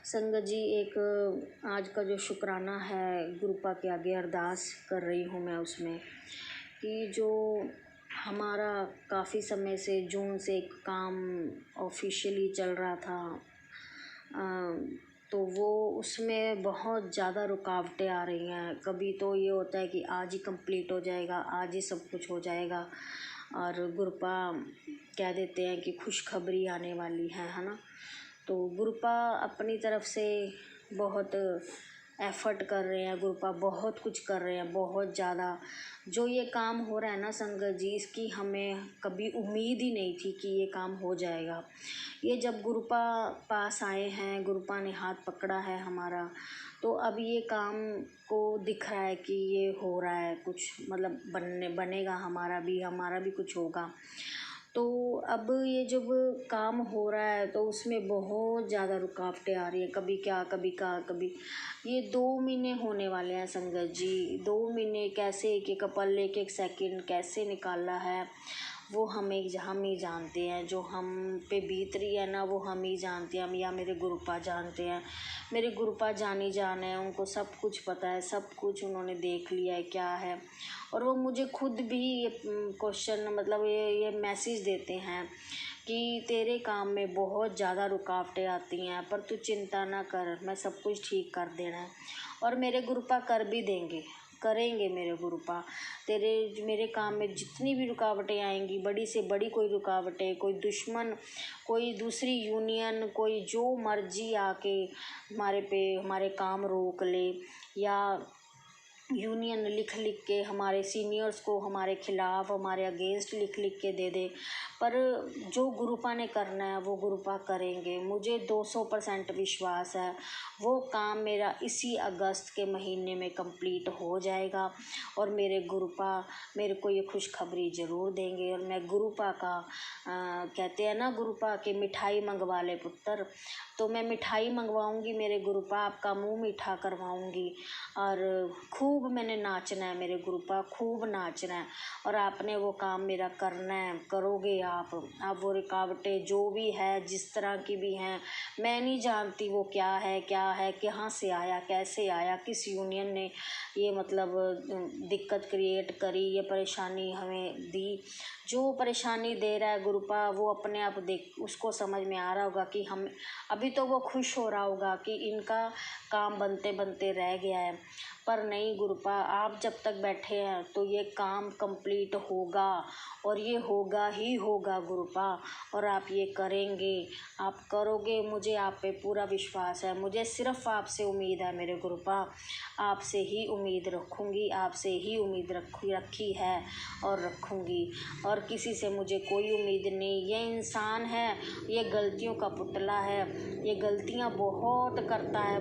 संगत जी, एक आज का जो शुक्राना है गुरुपा के आगे अरदास कर रही हूँ मैं उसमें, कि जो हमारा काफ़ी समय से जून से एक काम ऑफिशियली चल रहा था, तो वो उसमें बहुत ज़्यादा रुकावटें आ रही हैं। कभी तो ये होता है कि आज ही कंप्लीट हो जाएगा, आज ही सब कुछ हो जाएगा, और गुरुपा कह देते हैं कि खुशखबरी आने वाली है ना। तो गुरुपा अपनी तरफ से बहुत एफ़र्ट कर रहे हैं, गुरुपा बहुत कुछ कर रहे हैं, बहुत ज़्यादा। जो ये काम हो रहा है ना संगत जी, इसकी हमें कभी उम्मीद ही नहीं थी कि ये काम हो जाएगा। ये जब गुरुपा पास आए हैं, गुरुपा ने हाथ पकड़ा है हमारा, तो अब ये काम को दिख रहा है कि ये हो रहा है कुछ, मतलब बनेगा, हमारा भी कुछ होगा। तो अब ये जब काम हो रहा है तो उसमें बहुत ज़्यादा रुकावटें आ रही हैं, कभी क्या कभी। ये 2 महीने होने वाले हैं संगत जी। 2 महीने कैसे एक एक पल, एक एक सेकंड कैसे निकाला है वो हम ही जानते हैं। जो हम पे बीत रही है ना वो हम ही जानते हैं, हम या मेरे गुरुपा जानते हैं। मेरे गुरुपा जानी जान है, उनको सब कुछ पता है, सब कुछ उन्होंने देख लिया है क्या है। और वो मुझे खुद भी ये क्वेश्चन, मतलब ये मैसेज देते हैं कि तेरे काम में बहुत ज़्यादा रुकावटें आती हैं, पर तू चिंता ना कर, मैं सब कुछ ठीक कर देना है। और मेरे गुरुपा कर भी करेंगे मेरे गुरुपा। मेरे काम में जितनी भी रुकावटें आएंगी, बड़ी से बड़ी कोई रुकावटें, कोई दुश्मन, कोई दूसरी यूनियन, कोई जो मर्जी आके हमारे काम रोक ले, या
यूनियन लिख लिख के हमारे सीनियर्स को हमारे खिलाफ हमारे अगेंस्ट लिख लिख के दे दे, पर जो गुरुपा ने करना है वो गुरुपा करेंगे। मुझे 200% विश्वास है वो काम मेरा इसी अगस्त के महीने में कंप्लीट हो जाएगा और मेरे गुरुपा मेरे को ये खुशखबरी ज़रूर देंगे। और मैं गुरुपा का कहते हैं ना, गुरुपा के मिठाई मंगवा ले पुत्र, तो मैं मिठाई मंगवाऊंगी मेरे गुरुपा, आपका मुंह मीठा करवाऊंगी। और खूब मैंने नाचना है मेरे गुरुपा, खूब नाचना है। और आपने वो काम मेरा करना है, करोगे आप वो रुकावटें जो भी है जिस तरह की भी हैं, मैं नहीं जानती वो क्या है कहाँ से आया, कैसे आया, किस यूनियन ने ये मतलब दिक्कत क्रिएट करी, ये परेशानी हमें दी। जो परेशानी दे रहा है गुरुपा वो अपने आप देख, उसको समझ में आ रहा होगा कि हम अभी तो वो खुश हो रहा होगा कि इनका काम बनते बनते रह गया है, पर नहीं गुरुपा, आप जब तक बैठे हैं तो ये काम कंप्लीट होगा और ये होगा ही होगा गुरुपा। और आप ये करेंगे, आप करोगे, मुझे आप पे पूरा विश्वास है। मुझे सिर्फ आपसे उम्मीद है मेरे गुरुपा, आपसे ही उम्मीद रखूँगी, आपसे ही उम्मीद रखी है और रखूँगी, और किसी से मुझे कोई उम्मीद नहीं। ये इंसान है, ये गलतियों का पुतला है, ये गलतियाँ बहुत करता है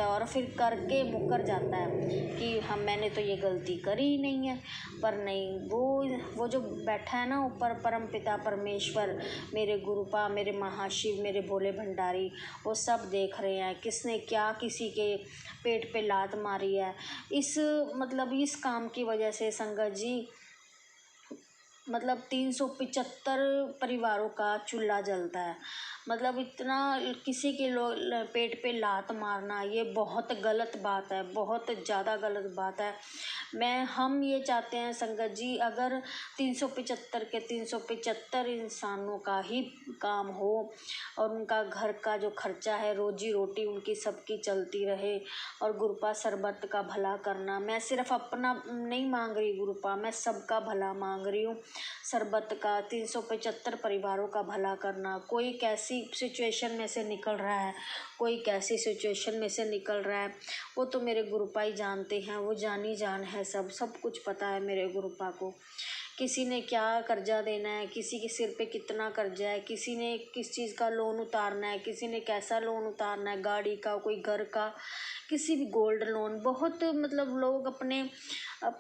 और फिर करके मुकर जाता है कि मैंने तो ये गलती करी ही नहीं है। पर नहीं, वो जो बैठा है ना ऊपर, परम पिता परमेश्वर, मेरे गुरुपा, मेरे महाशिव, मेरे भोले भंडारी, वो सब देख रहे हैं किसने क्या किसी के पेट पे लात मारी है। इस काम की वजह से संगत जी मतलब 375 परिवारों का चूल्हा जलता है। मतलब इतना किसी के पेट पे लात मारना ये बहुत गलत बात है, बहुत ज़्यादा गलत बात है। हम ये चाहते हैं संगत जी, अगर 375 के 375 इंसानों का ही काम हो और उनका घर का जो खर्चा है, रोजी रोटी उनकी सबकी चलती रहे, और गुरुपा सरबत का भला करना, मैं सिर्फ अपना नहीं मांग रही गुरुपा, मैं सबका भला मांग रही हूँ। सरबत का 375 परिवारों का भला करना। कोई कैसी सिचुएशन में से निकल रहा है, कोई कैसी सिचुएशन में से निकल रहा है, वो तो मेरे गुरुपा ही जानते हैं, वो जानी जान है, सब कुछ पता है मेरे गुरुपा को। किसी ने क्या कर्जा देना है, किसी के सिर पे कितना कर्जा है, किसी ने किस चीज़ का लोन उतारना है, किसी ने कैसा लोन उतारना है, गाड़ी का, कोई घर का, किसी भी गोल्ड लोन। बहुत मतलब लोग अपने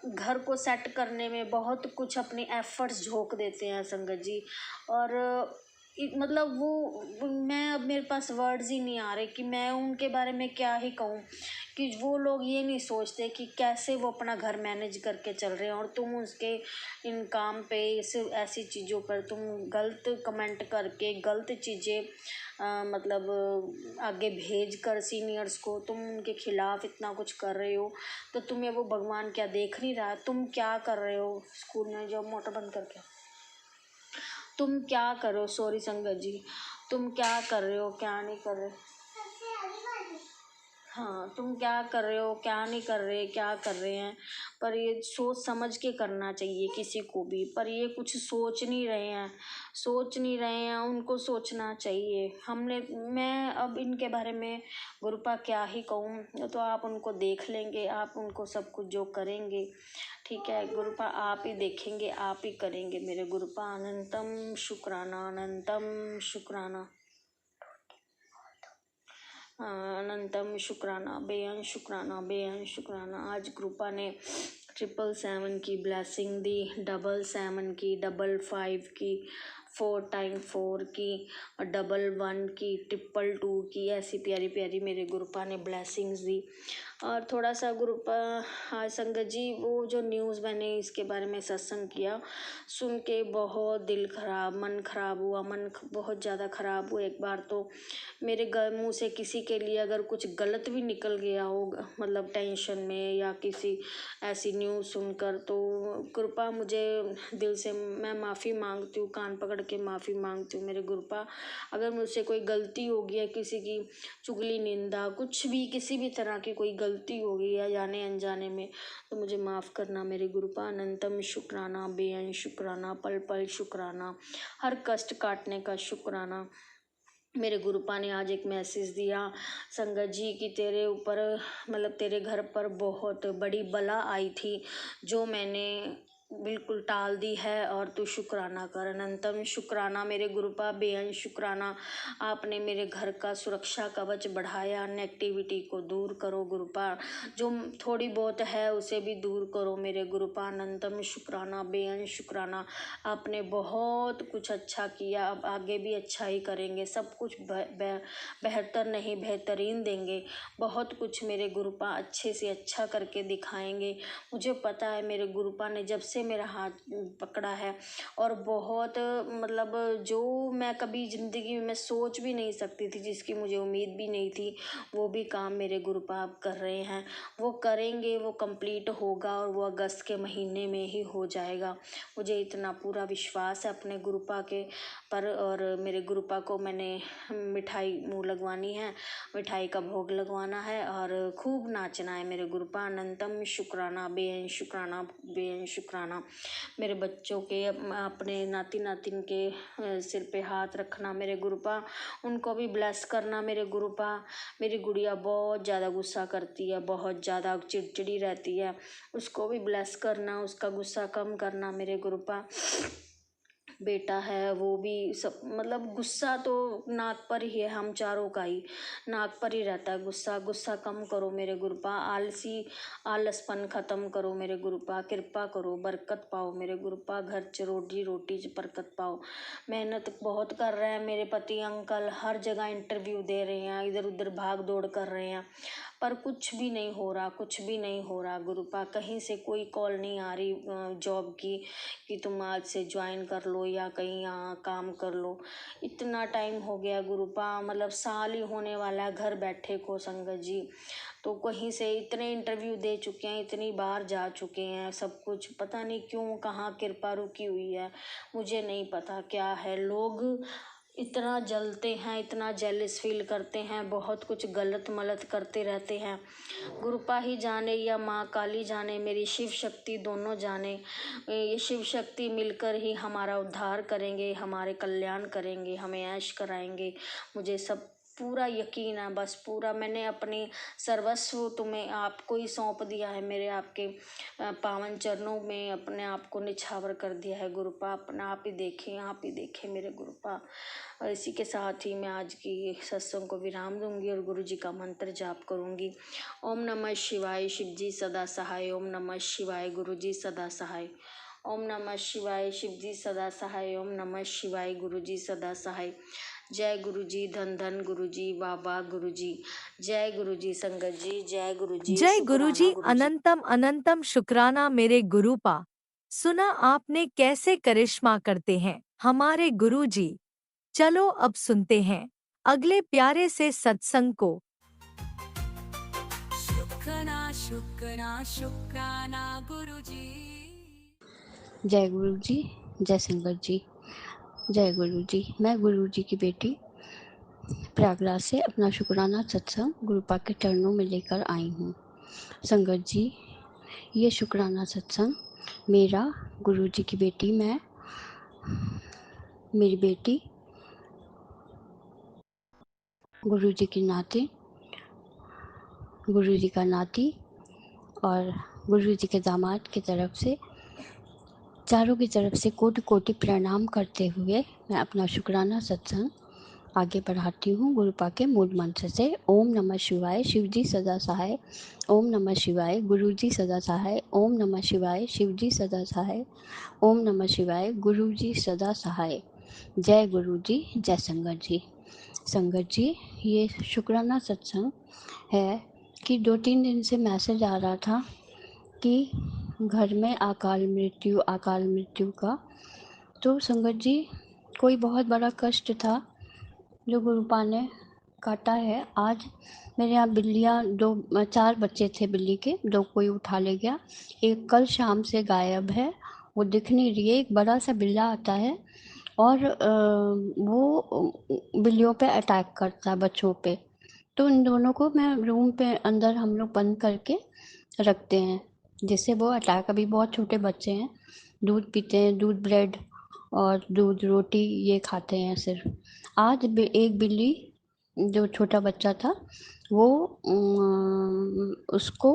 घर को सेट करने में बहुत कुछ अपने एफर्ट्स झोंक देते हैं संगत जी। और मतलब वो मैं अब मेरे पास वर्ड्स ही नहीं आ रहे कि मैं उनके बारे में क्या ही कहूँ, कि वो लोग ये नहीं सोचते कि कैसे वो अपना घर मैनेज करके चल रहे हैं, और तुम उसके इन काम पे ऐसी चीज़ों पर तुम गलत कमेंट करके गलत चीज़ें मतलब आगे भेज कर सीनियर्स को तुम उनके खिलाफ इतना कुछ कर रहे हो, तो तुम्हें वो भगवान क्या देख नहीं रहा? तुम क्या कर रहे हो स्कूल में? जो मोटर बंद करके, तुम क्या करो, सॉरी संगत जी, तुम क्या कर रहे हो, क्या नहीं कर रहे? हाँ, तुम क्या कर रहे हो, क्या नहीं कर रहे, क्या कर रहे हैं? पर ये सोच समझ के करना चाहिए किसी को भी, पर ये कुछ सोच नहीं रहे हैं, उनको सोचना चाहिए। मैं अब इनके बारे में गुरुपा क्या ही कहूँ, तो आप उनको देख लेंगे, आप उनको सब कुछ जो करेंगे, ठीक है गुरुपा, आप ही देखेंगे, आप ही करेंगे मेरे गुरुपा। अनंतम शुक्राना, अनंतम शुक्राना, अनंतम शुक्राना, बेअंत शुक्राना, बेअंत शुक्राना। आज गुरुपा ने 777 की ब्लेसिंग दी, 777 की, 555 की, 4 टाइम 4 की, 11 की, 222 की, ऐसी प्यारी प्यारी मेरे गुरुपा ने ब्लेसिंग्स दी। और थोड़ा सा गुरुपा, हाँ संगत जी, वो जो न्यूज़ मैंने इसके बारे में सत्संग किया सुन के बहुत दिल खराब, मन खराब हुआ, बहुत ज़्यादा खराब हुआ। एक बार तो मेरे मुंह से किसी के लिए अगर कुछ गलत भी निकल गया हो, मतलब टेंशन में या किसी ऐसी न्यूज़ सुनकर, तो कृपा मुझे दिल से मैं माफ़ी मांगती हूँ, कान पकड़ के माफ़ी मांगती हूँ मेरे गुरुपा। अगर मुझसे कोई गलती हो गई है, किसी की चुगली निंदा कुछ भी, किसी भी तरह की कोई गलती हो गई है जाने अनजाने में, तो मुझे माफ़ करना मेरे गुरुपा। अनंतम शुक्राना, बेअंत शुक्राना, पल पल शुक्राना, हर कष्ट काटने का शुक्राना। मेरे गुरुपा ने आज एक मैसेज दिया संगत जी कि तेरे ऊपर मतलब तेरे घर पर बहुत बड़ी बला आई थी जो मैंने बिल्कुल टाल दी है और तू शुक्राना कर। अनंतम शुक्राना मेरे गुरुपा, बेअंत शुक्राना। आपने मेरे घर का सुरक्षा कवच बढ़ाया, नेगेटिविटी को दूर करो गुरुपा, जो थोड़ी बहुत है उसे भी दूर करो मेरे गुरुपा। अनंतम शुक्राना, बेअंत शुक्राना। आपने बहुत कुछ अच्छा किया, अब आगे भी अच्छा ही करेंगे, सब कुछ बेहतर नहीं बेहतरीन देंगे। बहुत कुछ मेरे गुरुपा अच्छे से अच्छा करके दिखाएंगे। मुझे पता है मेरे गुरुपा ने जब से मेरा हाथ पकड़ा है और बहुत मतलब जो मैं कभी ज़िंदगी में सोच भी नहीं सकती थी, जिसकी मुझे उम्मीद भी नहीं थी, वो भी काम मेरे गुरुपा अब कर रहे हैं। वो करेंगे, वो कंप्लीट होगा और वो अगस्त के महीने में ही हो जाएगा। मुझे इतना पूरा विश्वास है अपने गुरुपा के पर। और मेरे गुरुपा को मैंने मिठाई मुँह लगवानी है, मिठाई का भोग लगवाना है और खूब नाचना है मेरे गुरुपा। अनंतम शुक्राना, बेअंत शुक्राना, बेअंत शुक्राना। मेरे बच्चों के अपने नाती नातिन के सिर पे हाथ रखना मेरे गुरुपा, उनको भी ब्लेस करना मेरे गुरुपा। मेरी गुड़िया बहुत ज़्यादा गुस्सा करती है, बहुत ज़्यादा चिड़चिड़ी रहती है, उसको भी ब्लेस करना, उसका गुस्सा कम करना मेरे गुरुपा। बेटा है वो भी सब मतलब गुस्सा तो नाक पर ही है, हम चारों का ही नाक पर ही रहता है गुस्सा। गुस्सा कम करो मेरे गुरुपा, आलसपन ख़त्म करो मेरे गुरुपा, कृपा करो, बरकत पाओ मेरे गुरुपा, घर च रोजी रोटी च बरकत पाओ। मेहनत बहुत कर रहे हैं मेरे पति अंकल, हर जगह इंटरव्यू दे रहे हैं, इधर उधर भाग दौड़ कर रहे हैं, पर कुछ भी नहीं हो रहा, कुछ भी नहीं हो रहा गुरुपा। कहीं से कोई कॉल नहीं आ रही जॉब की कि तुम आज से ज्वाइन कर लो या कहीं यहाँ काम कर लो। इतना टाइम हो गया गुरुपा, मतलब साल ही होने वाला है घर बैठे को संगत जी। तो कहीं से इतने इंटरव्यू दे चुके हैं, इतनी बार जा चुके हैं, सब कुछ पता नहीं क्यों कहाँ कृपा रुकी हुई है, मुझे नहीं पता क्या है। लोग इतना जलते हैं, इतना जेलस फील करते हैं, बहुत कुछ गलत मलत करते रहते हैं। गुरुपा ही जाने या माँ काली जाने, मेरी शिव शक्ति दोनों जाने, ये शिव शक्ति मिलकर ही हमारा उद्धार करेंगे, हमारे कल्याण करेंगे, हमें ऐश कराएंगे। मुझे सब पूरा यकीन है, बस पूरा मैंने अपनी सर्वस्व तुम्हें आपको ही सौंप दिया है, मेरे आपके पावन चरणों में अपने आप को निछावर कर दिया है गुरुपा। अपना आप ही देखें, आप ही देखें मेरे गुरुपा। और इसी के साथ ही मैं आज की सत्संग को विराम दूंगी और गुरु जी का मंत्र जाप करूंगी। ओम नमः शिवाय, शिव जी सदा सहाय। ओम नमः शिवाय, गुरु जी सदा सहाय। ओम नमः शिवाय, शिव जी सदा सहाय। ओम नमः शिवाय, गुरु जी सदा सहाय। जय गुरु जी, धन धन गुरु जी, बाबा गुरु जी। जय गुरु जी संगत जी, जय गुरु जी,
जय गुरुजी,
शुक्राना गुरु जी।
अनंतम अनंतम शुक्राना मेरे गुरुपा। सुना आपने कैसे करिश्मा करते हैं हमारे गुरुजी। चलो अब सुनते हैं अगले प्यारे से सत्संग को।
शुक्राना शुक्राना शुक्राना गुरुजी।
जय गुरु जी, जय संगत जी, जय गुरु जी। मैं गुरु जी की बेटी प्रयागराज से अपना शुक्राना सत्संग गुरुपा के चरणों में लेकर आई हूँ। संगत जी, ये शुक्राना सत्संग मेरा गुरु जी की बेटी मैं, मेरी बेटी गुरु जी की नाती, गुरु जी का नाती और गुरु जी के दामाद की तरफ से चारों की तरफ से कोटि कोटि प्रणाम करते हुए मैं अपना शुक्राना सत्संग आगे बढ़ाती हूँ गुरुपा के मूल मंत्र से। ओम नमः शिवाय, शिव जी सदा सहाय। ओम नमः शिवाय, गुरु जी सदा सहाय। ओम नमः शिवाय, शिव जी सदा सहाय। ओम नमः शिवाय, गुरु जी सदा सहाय। जय गुरु जी, जय संगत जी। संगत जी, ये शुक्राना सत्संग है कि 2-3 दिन से मैसेज आ रहा था कि घर में अकाल मृत्यु का। तो संगत जी, कोई बहुत बड़ा कष्ट था जो गुरुपा ने काटा है। आज मेरे यहाँ बिल्लियाँ 4 बच्चे थे बिल्ली के, 2 कोई उठा ले गया, एक कल शाम से गायब है, वो दिख नहीं रही है। एक बड़ा सा बिल्ला आता है और वो बिल्लियों पे अटैक करता है, बच्चों पे। तो इन दोनों को मैं रूम पे अंदर हम लोग बंद करके रखते हैं, जिससे वो अटैक, अभी बहुत छोटे बच्चे हैं, दूध पीते हैं, दूध ब्रेड और दूध रोटी ये खाते हैं सिर्फ। आज एक बिल्ली, जो छोटा बच्चा था, वो उसको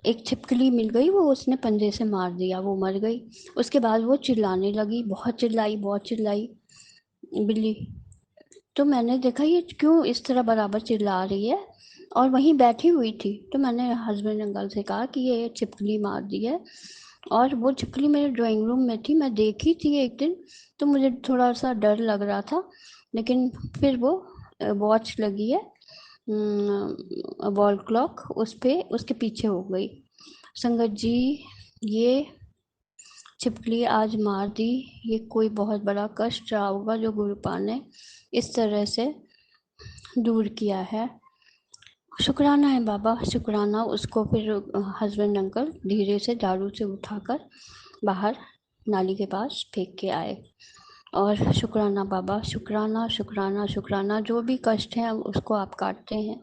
एक छिपकली मिल गई, वो उसने पंजे से मार दिया, वो मर गई। उसके बाद वो चिल्लाने लगी, बहुत चिल्लाई बिल्ली। तो मैंने देखा ये क्यों इस तरह बराबर चिल्ला रही है, और वहीं बैठी हुई थी। तो मैंने हस्बैंड अंकल से कहा कि ये छिपकली मार दी है, और वो छिपकली मेरे ड्राइंग रूम में थी, मैं देखी थी एक दिन। तो मुझे थोड़ा सा डर लग रहा था, लेकिन फिर वो वॉच लगी है, वॉल क्लॉक, उस पे उसके पीछे हो गई। संगत जी, ये छिपकली आज मार दी, ये कोई बहुत बड़ा कष्ट रहा होगा जो गुरुपा ने इस तरह से दूर किया है। शुक्राना है बाबा, शुक्राना। उसको फिर हस्बैंड अंकल धीरे से झाड़ू से उठाकर बाहर नाली के पास फेंक के आए। और शुक्राना बाबा, शुक्राना शुक्राना शुक्राना। जो भी कष्ट है उसको आप काटते हैं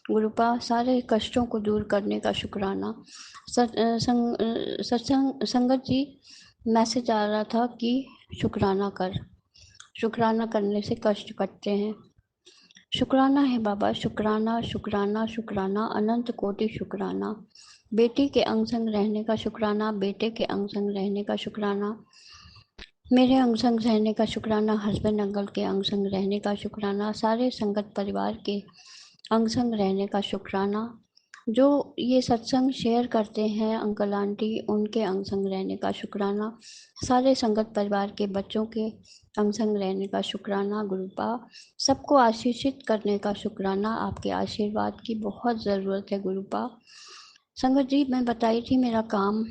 गुरुपा, सारे कष्टों को दूर करने का शुक्राना। सत्संग संगत जी, मैसेज आ रहा था कि शुक्राना कर, शुक्राना करने से कष्ट कटते हैं। शुक्राना है बाबा, शुक्राना शुक्राना शुक्राना, अनंत कोटि शुक्राना। बेटी के अंग संग रहने का शुक्राना, बेटे के अंग संग रहने का शुक्राना, मेरे अंग संग रहने का शुक्राना, हस्बैंड अंकल के अंग संग रहने का शुक्राना, सारे संगत परिवार के अंग संग रहने का शुक्राना। जो ये सत्संग शेयर करते हैं अंकल आंटी, उनके अंग संग रहने का शुक्राना। सारे संगत परिवार के बच्चों के अंग संग रहने का शुक्राना गुरुपा। सबको आशीषित करने का शुक्राना। आपके आशीर्वाद की बहुत ज़रूरत है गुरुपा। संगत जी, मैं बताई थी मेरा काम,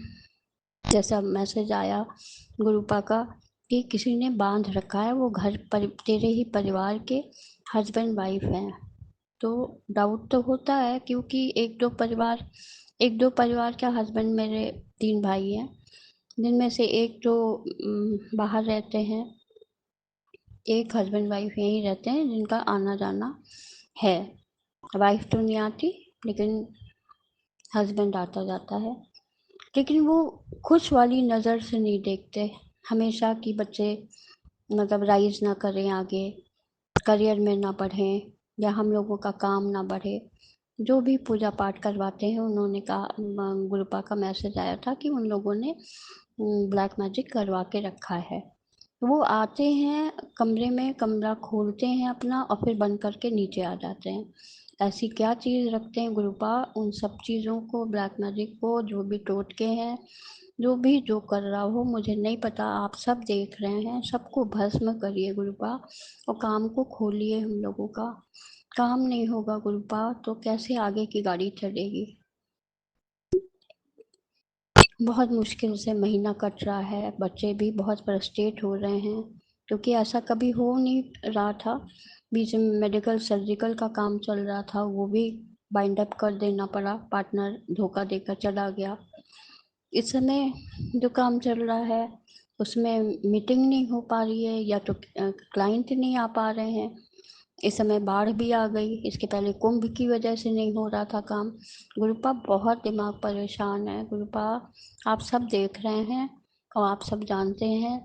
जैसा मैसेज आया गुरुपा का कि किसी ने बांध रखा है, वो तेरे ही परिवार के हस्बैंड वाइफ हैं। तो डाउट तो होता है, क्योंकि एक दो परिवार का हस्बैंड, मेरे 3 भाई हैं, जिनमें से एक तो बाहर रहते हैं, एक हस्बैंड वाइफ यहीं रहते हैं जिनका आना जाना है। वाइफ तो नहीं आती, लेकिन हस्बैंड आता जाता है। लेकिन वो खुश वाली नज़र से नहीं देखते, हमेशा कि बच्चे मतलब राइज ना करें आगे, करियर में ना बढ़ें, या हम लोगों का काम ना बढ़े। जो भी पूजा पाठ करवाते हैं, उन्होंने कहा, गुरुपा का मैसेज आया था कि उन लोगों ने ब्लैक मैजिक करवा के रखा है। वो आते हैं कमरे में, कमरा खोलते हैं अपना और फिर बंद करके नीचे आ जाते हैं। ऐसी क्या चीज़ रखते हैं गुरुपा, उन सब चीज़ों को, ब्लैक मैजिक को, जो भी टोटके हैं, जो भी जो कर रहा हो मुझे नहीं पता, आप सब देख रहे हैं, सबको भस्म करिए गुरुपा, और काम को खोलिए। हम लोगों का काम नहीं होगा गुरुपा तो कैसे आगे की गाड़ी चलेगी। बहुत मुश्किल से महीना कट रहा है, बच्चे भी बहुत फ्रस्ट्रेट हो रहे हैं, क्योंकि ऐसा कभी हो नहीं रहा था। बीच में मेडिकल सर्जिकल का काम चल रहा था, वो भी बाइंड अप कर देना पड़ा, पार्टनर धोखा देकर चला गया। इस समय जो काम चल रहा है उसमें मीटिंग नहीं हो पा रही है, या तो क्लाइंट नहीं आ पा रहे हैं। इस समय बाढ़ भी आ गई, इसके पहले कुंभ की वजह से नहीं हो रहा था काम। गुरुपा बहुत दिमाग परेशान है गुरुपा, आप सब देख रहे हैं और आप सब जानते हैं।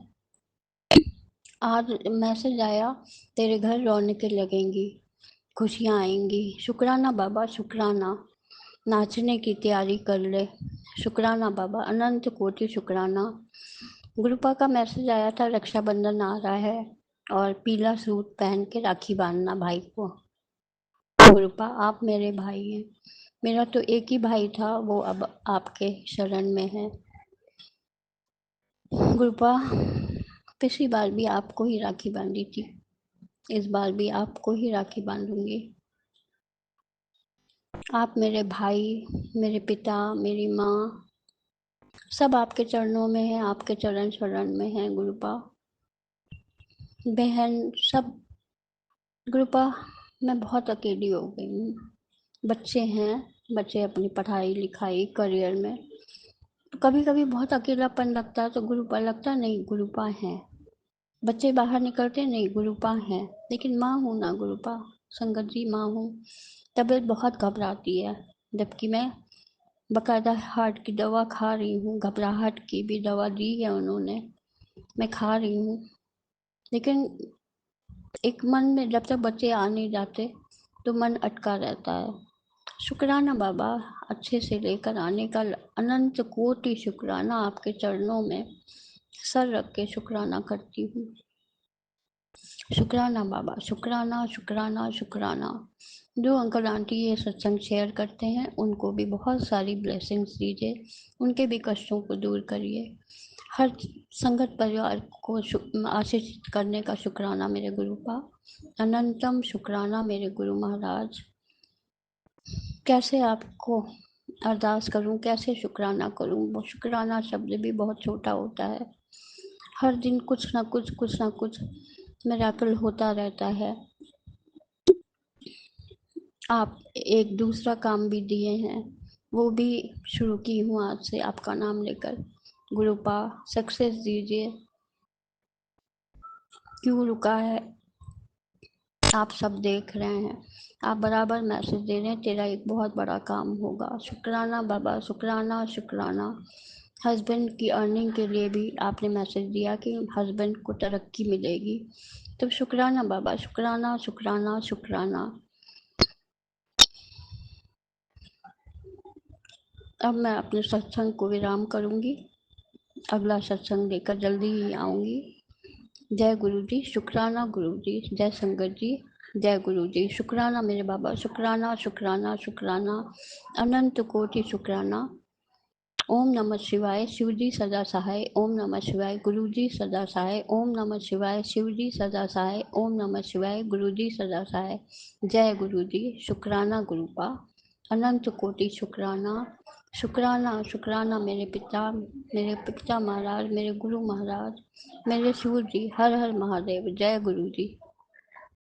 आज मैसेज आया, तेरे घर रौनकें लगेंगी, खुशियाँ आएंगी। शुक्राना बाबा, शुक्राना। नाचने की तैयारी कर ले। शुक्राना बाबा, अनंत कोटि शुक्राना। गुरुपा का मैसेज आया था, रक्षाबंधन आ रहा है और पीला सूट पहन के राखी बांधना भाई को। गुरुपा, आप मेरे भाई हैं, मेरा तो एक ही भाई था, वो अब आपके शरण में है। गुरुपा, पिछली बार भी आपको ही राखी बांधी थी, इस बार भी आपको ही राखी बांधूंगी। आप मेरे भाई, मेरे पिता, मेरी माँ, सब आपके चरणों में है, आपके चरण शरण में है गुरुपा। बहन सब। गुरुपा, मैं बहुत अकेली हो गई हूँ। बच्चे हैं, बच्चे अपनी पढ़ाई लिखाई करियर में, तो कभी कभी बहुत अकेलापन लगता है, तो गुरुपा लगता नहीं गुरुपा है। बच्चे बाहर निकलते नहीं, गुरुपा है। लेकिन माँ हूँ ना गुरुपा, संगत जी माँ हूँ, तबीयत बहुत घबराती है, जबकि मैं बकायदा हार्ट की दवा खा रही हूँ, घबराहट की भी दवा दी है उन्होंने, मैं खा रही हूँ, लेकिन एक मन में जब तक बच्चे आ नहीं जाते तो मन अटका रहता है। शुक्राना बाबा, अच्छे से लेकर आने का अनंत कोटि शुक्राना, आपके चरणों में सर रख के शुक्राना करती हूँ। शुक्राना बाबा, शुक्राना शुक्राना शुक्राना। जो अंकल आंटी ये सत्संग शेयर करते हैं उनको भी बहुत सारी ब्लेसिंग्स दीजिए, उनके भी कष्टों को दूर करिए। हर संगत परिवार को आशीषित करने का शुक्राना मेरे गुरुपा। अनंतम शुक्राना मेरे गुरु महाराज। कैसे आपको अरदास करूं, कैसे शुक्राना करूं? वो शुक्राना शब्द भी बहुत छोटा होता है। हर दिन कुछ ना कुछ मिरेकल होता रहता है। आप एक दूसरा काम भी दिए हैं, वो भी शुरू की हूँ आज से आपका नाम लेकर। गुरुपा सक्सेस दीजिए। क्यों रुका है आप सब देख रहे हैं, आप बराबर मैसेज दे रहे हैं, तेरा एक बहुत बड़ा काम होगा। शुक्राना बाबा, शुक्राना शुक्राना। हस्बैंड की अर्निंग के लिए भी आपने मैसेज दिया कि हस्बैंड को तरक्की मिलेगी, तो शुक्राना बाबा, शुक्राना शुक्राना शुक्राना। अब मैं अपने सत्संग को विराम करूंगी, अगला सत्संग लेकर जल्दी ही आऊंगी। जय गुरु जी, शुक्राना गुरु जी, जय संगत जी, जय गुरु जी। शुक्राना मेरे बाबा, शुक्राना शुक्राना शुक्राना, अनंत कोटि शुक्राना। ओम नमः शिवाय, शिव जी सदा सहाय। ओम नमः शिवाय, गुरु जी सदा सहाय। ओम नमः शिवाय, शिव जी सदा सहाय। ओम नमः शिवाय, गुरु जी सदा सहाय। जय गुरु जी। शुक्राना गुरुपा, अनंत कोटि शुक्राना। शुक्राना शुक्राना मेरे पिता महाराज, मेरे गुरु महाराज, मेरे शिव जी। हर हर महादेव। जय गुरु जी।